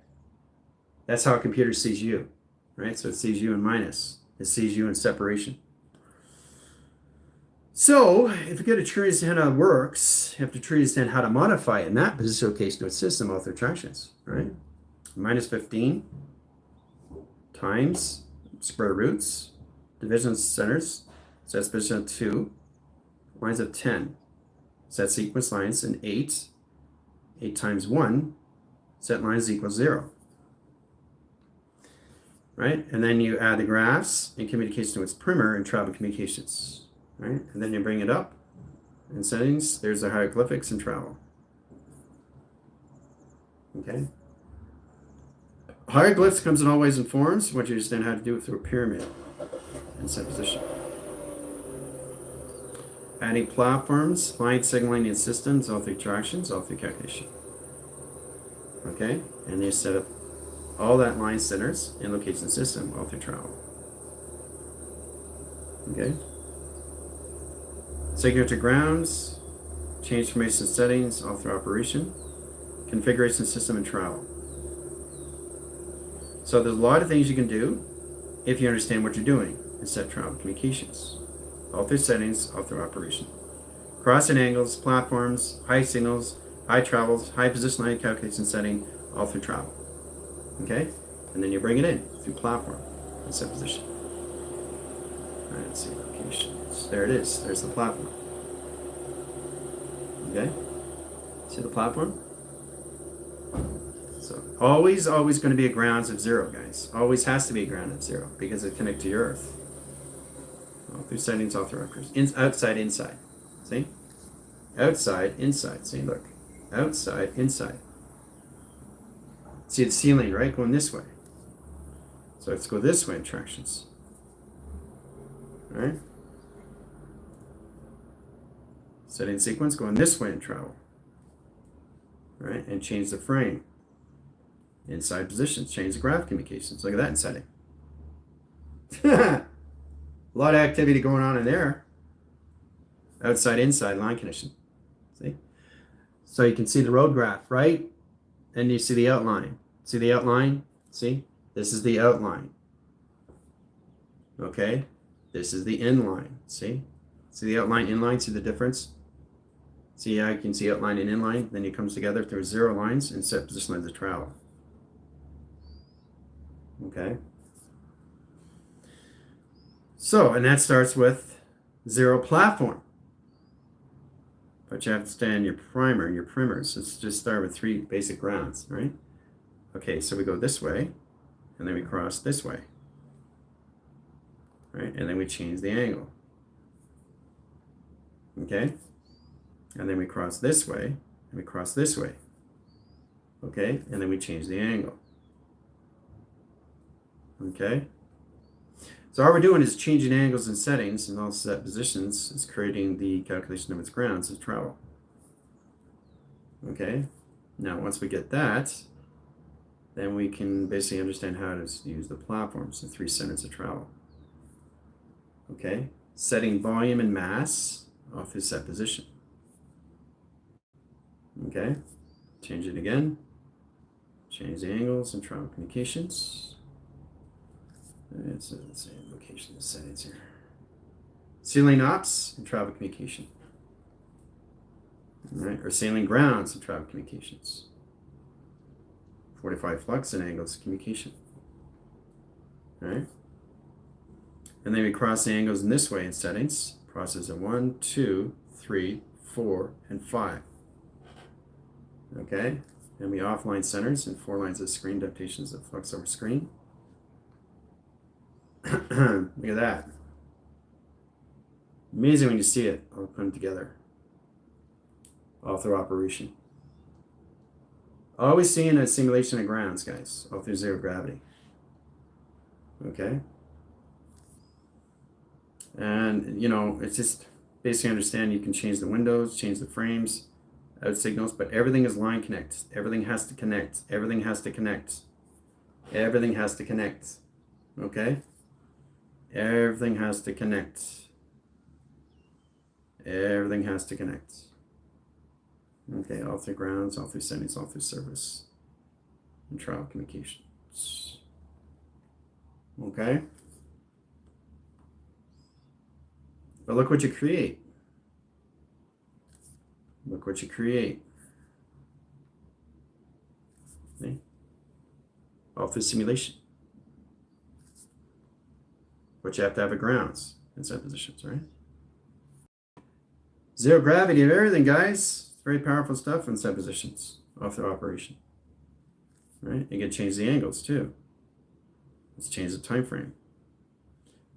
That's how a computer sees you, right? So it sees you in minus. It sees you in separation. So if you get a tree understand how it works, you have to truly understand how to modify it in that position location to its system all through attractions, right? Minus 15 times square roots, division centers, sets position of 2, lines of 10, set sequence lines in 8, 8 times 1, set lines equals 0. Right? And then you add the graphs in communication to its primer and travel communications. Right? And then you bring it up in settings. There's the hieroglyphics and travel. Okay? Hieroglyphs comes in all ways and forms. Once you understand how to do it through a pyramid and set position. Adding platforms, line signaling and systems, all through attractions, all through calculation. Okay? And you set up all that line centers and location system all through travel. Okay? Signal to grounds, change information settings all through operation, configuration system and travel. So there's a lot of things you can do if you understand what you're doing in set travel communications. All through settings, all through operation. Crossing angles, platforms, high signals, high travels, high position line calculation setting, all through travel. Okay? And then you bring it in through platform and set position. All right, let's see, locations. There it is. There's the platform. Okay? See the platform? So always going to be a grounds of 0, guys. Always has to be a ground of 0 because it's connected to your earth. All through settings, all through operation. Outside, inside. See? Outside, inside. See, look. Outside, inside. See, it's ceiling, right? Going this way. So let's go this way in tractions. All right? Setting sequence, going this way in travel. All right? And change the frame. Inside positions, change the graph communications. Look at that in setting. A lot of activity going on in there. Outside, inside, line condition. See? So you can see the road graph, right? And you see the outline. See the outline? See? This is the outline. Okay? This is the inline. See? See the outline, inline? See the difference? See how you can see outline and inline? Then it comes together through 0 lines and set position lines of travel. Okay? So, and that starts with 0 platform. But you have to stand your primer and your primers. Let's just start with 3 basic grounds, right? Okay, so we go this way, and then we cross this way, right? And then we change the angle. Okay? And then we cross this way, and we cross this way. Okay? And then we change the angle. Okay? So all we're doing is changing angles and settings and all set positions is creating the calculation of its grounds of travel. Okay? Now, once we get that, then we can basically understand how to use the platforms, the 3 centers of travel. Okay? Setting volume and mass off through set position. Okay? Change it again. Change the angles and travel communications. Let's see, location settings here. Ceiling ops and travel communication. All right, or sailing grounds and travel communications. 45 flux and angles communication. All right. And then we cross the angles in this way in settings. Process of 1, 2, 3, 4, and 5. Okay. And we offline centers and 4 lines of screen adaptations of flux over screen. Look at that. Amazing when you see it all put together. All through operation. Always seeing a simulation of grounds, guys. All through 0 gravity. Okay? And, you know, it's just basically understand you can change the windows, change the frames, out signals, but everything is line connect. Everything has to connect. Everything has to connect. Everything has to connect. Okay? Everything has to connect. Everything has to connect. Okay, all through grounds, all through settings, all through service, and travel communications. Okay? But look what you create. Look what you create. See? All through simulation. But you have to have a grounds in set positions, right? 0 gravity of everything, guys. Very powerful stuff in set positions, off through operation. Right? You can change the angles too. Let's change the time frame.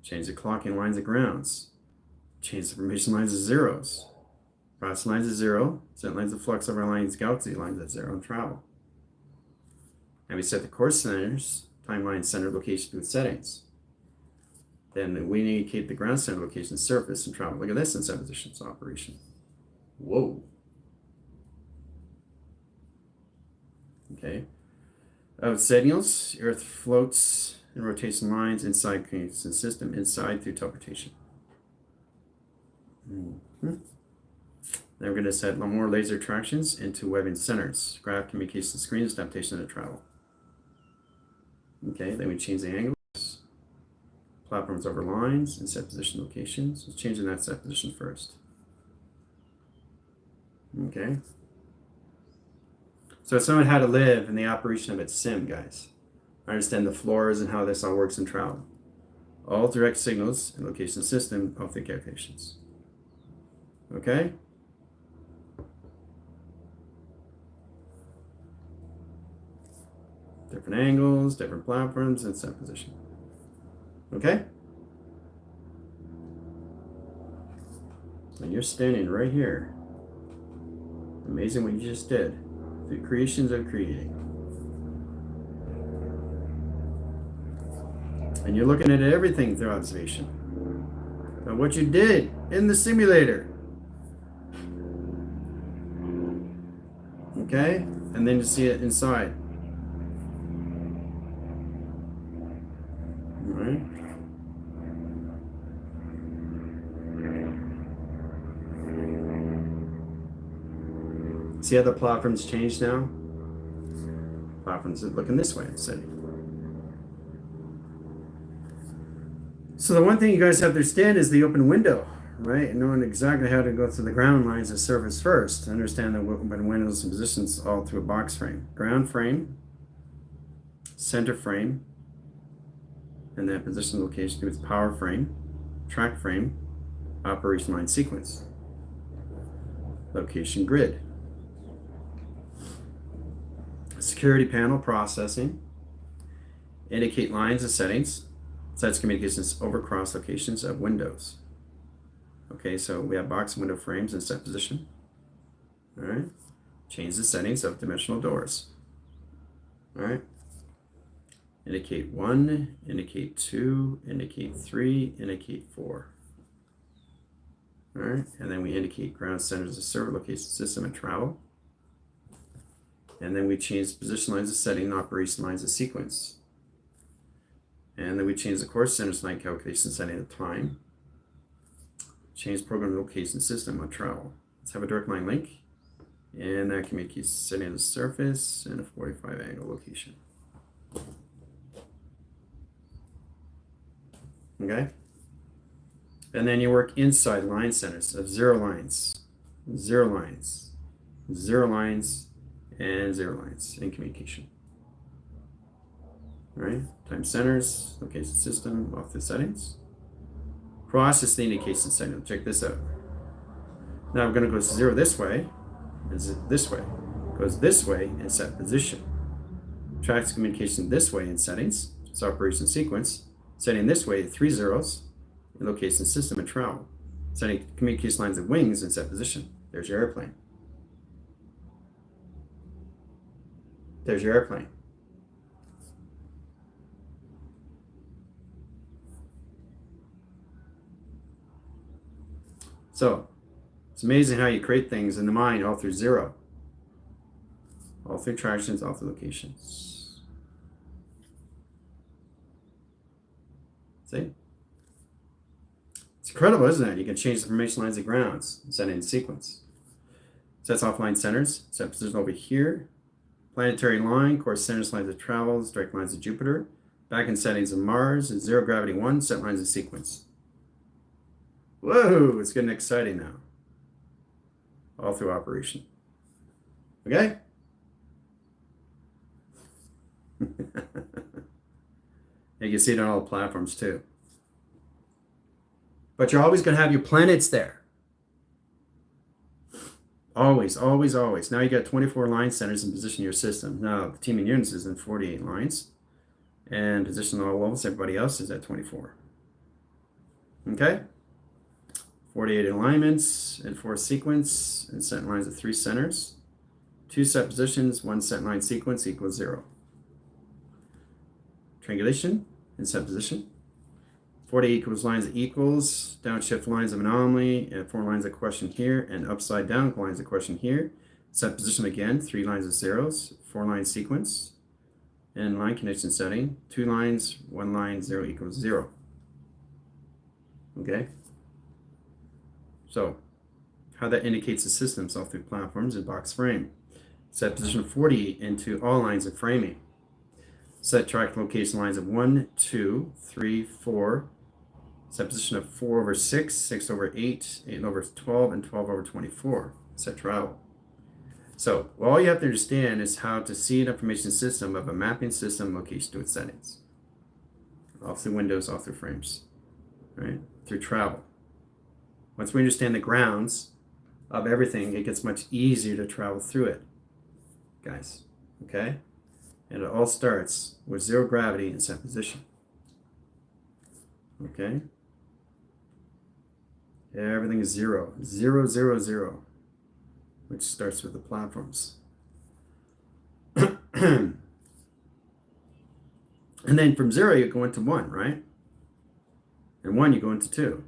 Change the clocking lines of grounds. Change the formation lines of zeros. Cross lines of 0. Set lines of flux over lines, galaxy lines of 0 and travel. And we set the course centers, timeline center location with settings. Then we indicate the ground center location, surface, and travel. Look at this in set positions operation. Whoa. Okay. Out signals, Earth floats in rotation lines inside communication system, inside through teleportation. Then we're going to set more laser attractions into webbing centers, graph communication screens, adaptation, and travel. Okay, then we change the angles, platforms over lines, and set position locations. Let's change that set position first. Okay. So it's knowing how to live in the operation of its sim, guys. Understand the floors and how this all works in travel. All direct signals and location system of the calculations. Okay? Different angles, different platforms, and set position. Okay? And you're standing right here. Amazing what you just did. The creations of creating. And you're looking at everything through observation. But what you did in the simulator. Okay? And then you see it inside. All right? See how the platforms changed now? Platforms are looking this way instead. So the one thing you guys have to understand is the open window, right? And knowing exactly how to go through the ground lines of surface first. Understand the open windows and positions all through a box frame. Ground frame, center frame, and then position location through its power frame, track frame, operation line sequence, location grid. Security panel processing, indicate lines and settings, sets communications over cross locations of windows. Okay, so we have box window frames in set position. All right, change the settings of dimensional doors. All right, indicate 1, indicate 2, indicate 3, indicate 4. All right, and then we indicate ground centers of server location system and travel. And then we change position lines of setting, operation lines of sequence. And then we change the course centers line calculation setting of time. Change program location system on travel. Let's have a direct line link. And that communicates setting of the surface and a 45 angle location. Okay? And then you work inside line centers of 0 lines, 0 lines, 0 lines, and 0 lines in communication. All right, time centers, location system, off the settings. Process the indication signal. Check this out. Now we're going to go 0 this way, and this way. Goes this way in set position. Tracks communication this way in settings. It's operation sequence. Setting this way 3 zeros in location system and travel. Setting communication lines of wings in set position. There's your airplane. There's your airplane. So, it's amazing how you create things in the mind all through 0. All through tractions, all through locations. See? It's incredible, isn't it? You can change the formation lines of grounds and set in sequence. Sets offline centers, set position over here. Planetary line, course centers lines of travel, direct lines of Jupiter. Back in settings of Mars, and 0 gravity 1, set lines of sequence. Whoa, it's getting exciting now. All through operation. Okay? You can see it on all the platforms too. But you're always going to have your planets there. Always, always, always. Now you got 24 line centers in position your system. Now the team in units is in 48 lines. And position all levels, everybody else is at 24. Okay? 48 alignments and 4 sequence and set lines of 3 centers. 2 set positions, 1 set line sequence equals 0. Triangulation and set position. 40 equals lines of equals, downshift lines of anomaly, and 4 lines of question here, and upside down lines of question here. Set position again, 3 lines of zeros, 4 line sequence, and line condition setting, 2 lines, 1 line, 0 equals 0. Okay? So, how that indicates the systems all through platforms and box frame. Set position 40 into all lines of framing. Set track location lines of 1, 2, 3, 4. Set position of 4 over 6, 6 over 8, 8 over 12, and 12 over 24. Set travel. So all you have to understand is how to see an information system of a mapping system location to its settings. Off through windows, off through frames, right? Through travel. Once we understand the grounds of everything, it gets much easier to travel through it, guys, okay? And it all starts with zero gravity and set position, okay? Everything is zero, 0, 0, 0, which starts with the platforms. And then from 0, you go into 1, right? And 1, you go into 2.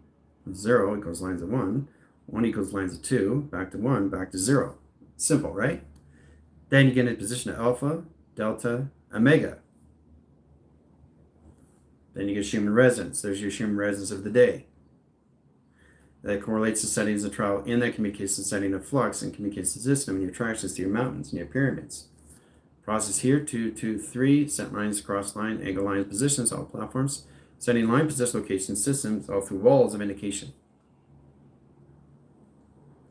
0 equals lines of 1. 1 equals lines of 2. Back to 1, back to 0. Simple, right? Then you get in position of alpha, delta, omega. Then you get Schumann resonance. There's your Schumann resonance of the day. That correlates the settings of travel in that communication setting of flux and communication system and your attractions to your mountains and your pyramids. Process here, 2, 2, 3, set lines, cross line, angle lines, positions, all platforms. Setting line, position, location, systems, all through walls of indication.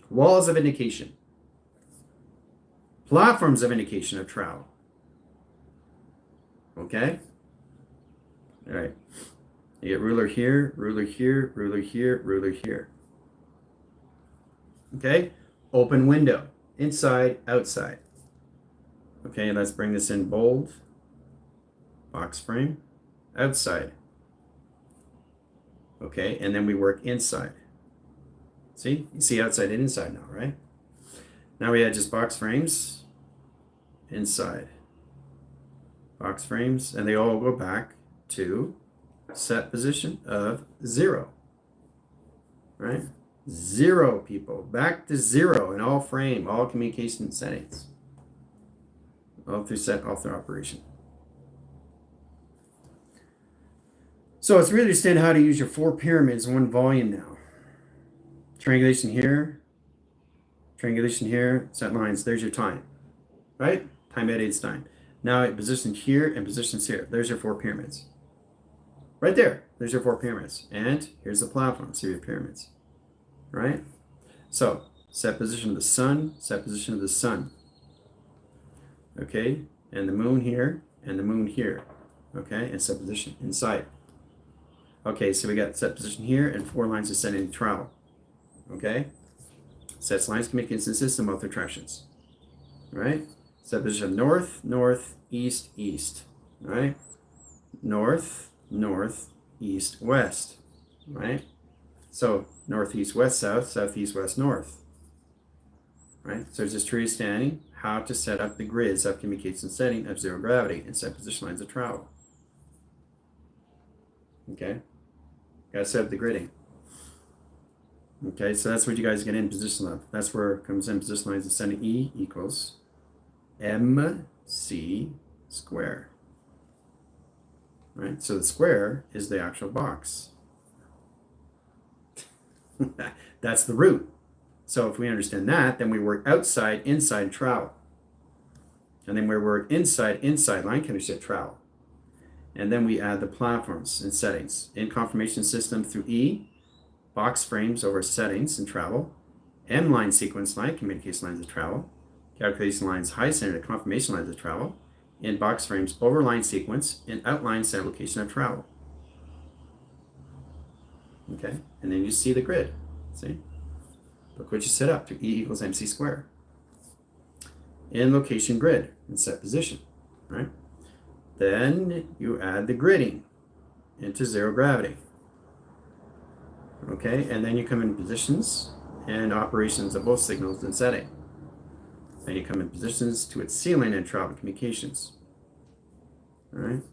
Walls of indication. Platforms of indication of travel. Okay? All right. You get ruler here, ruler here, ruler here, ruler here. Okay? Open window. Inside, outside. Okay, let's bring this in bold. Box frame. Outside. Okay, and then we work inside. See? You see outside and inside now, right? Now we had just box frames. Inside. Box frames. And they all go back to set position of 0. Right? 0, people. Back to 0 in all frame, all communication settings. All through set, all through operation. So it's really understand how to use your 4 pyramids in one volume now. Triangulation here, set lines. There's your time, right? Time at Einstein. Now it positions here and positions here. There's your 4 pyramids. Right there. There's your 4 pyramids. And here's the platform. So your pyramids, right? So set position of the sun, set position of the sun. Okay, and the moon here, and the moon here. Okay, and set position inside. Okay, so we got set position here and 4 lines of setting travel. Okay, sets lines communication system of attractions. Right, set position of north, north, east, east. Right, north, north, east, west. Right, so north, east, west, south, south, east, west, north. Right, so it's just tree standing. How to set up the grids of communication setting of 0 gravity and set position lines of travel. Okay, got to set up the gridding. Okay, so that's what you guys get in position of. That's where it comes in position lines of setting. E equals MC square. Right, so the square is the actual box. That's the root. So if we understand that, then we work outside, inside, travel. And then we work inside, line condition, travel. And then we add the platforms and settings. In confirmation system through E, box frames over settings and travel. M line sequence line, communication lines of travel. Calculation lines, high center, confirmation lines of travel. In box frames over line sequence and outline center location of travel. Okay, and then you see the grid. See? Look what you set up to E equals MC squared. In location grid and set position, right? Then you add the gridding into 0 gravity. Okay, and then you come in positions and operations of both signals and setting. Then you come in positions to its ceiling and travel communications. All right?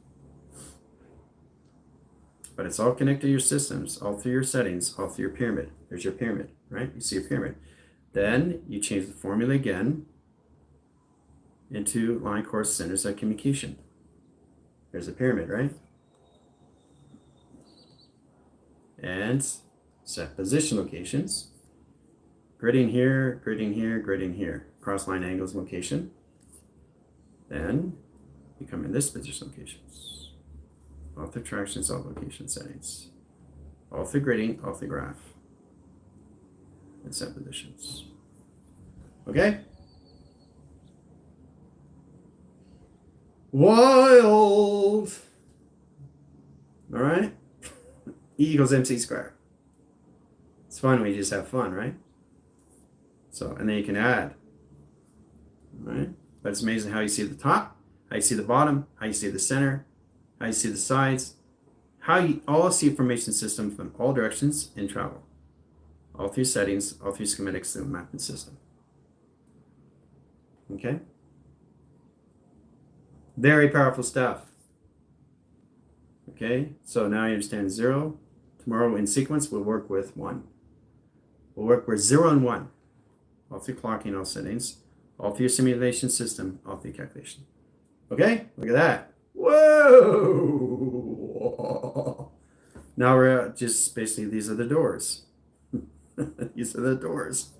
But it's all connected to your systems, all through your settings, all through your pyramid. There's your pyramid, right? You see your pyramid. Then you change the formula again into line course centers of communication. There's a pyramid, right? And set position locations. Gridding here, gridding here, gridding here. Cross line angles location. Then you come in this position locations. Off the traction sub location settings. Off the gridding, off the graph. And set positions. Okay? Wild! All right? E equals MC squared. It's fun when you just have fun, right? So, and then you can add. All right? But it's amazing how you see the top, how you see the bottom, how you see the center, how you see the sides, how you all see information system from all directions in travel. All through settings, all through schematics and mapping system. Okay? Very powerful stuff. Okay, so now you understand 0. Tomorrow in sequence, we'll work with 1. We'll work with 0 and 1. All through clocking, all settings. All through your simulation system, all through calculation. Okay, look at that. Whoa! Now we're just basically, these are the doors. These are the doors.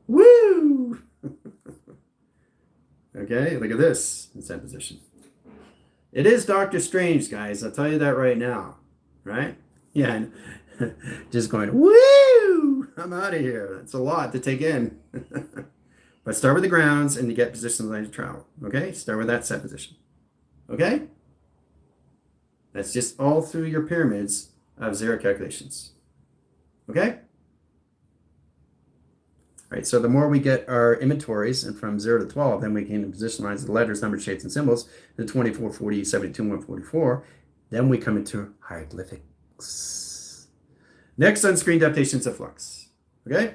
Woo! Okay, look at this in set position. It is Doctor Strange, guys. I'll tell you that right now. Right? Yeah, and just going, woo! I'm out of here. That's a lot to take in. But start with the grounds and you get position line to travel. Okay? Start with that set position. Okay? That's just all through your pyramids of 0 calculations. Okay? All right, so the more we get our inventories, and from 0 to 12, then we can positionalize the letters, numbers, shapes, and symbols to 24, 40, 72, 144. Then we come into hieroglyphics. Next on screen, adaptations of flux. Okay?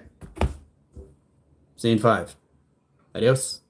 Scene 5. Adios.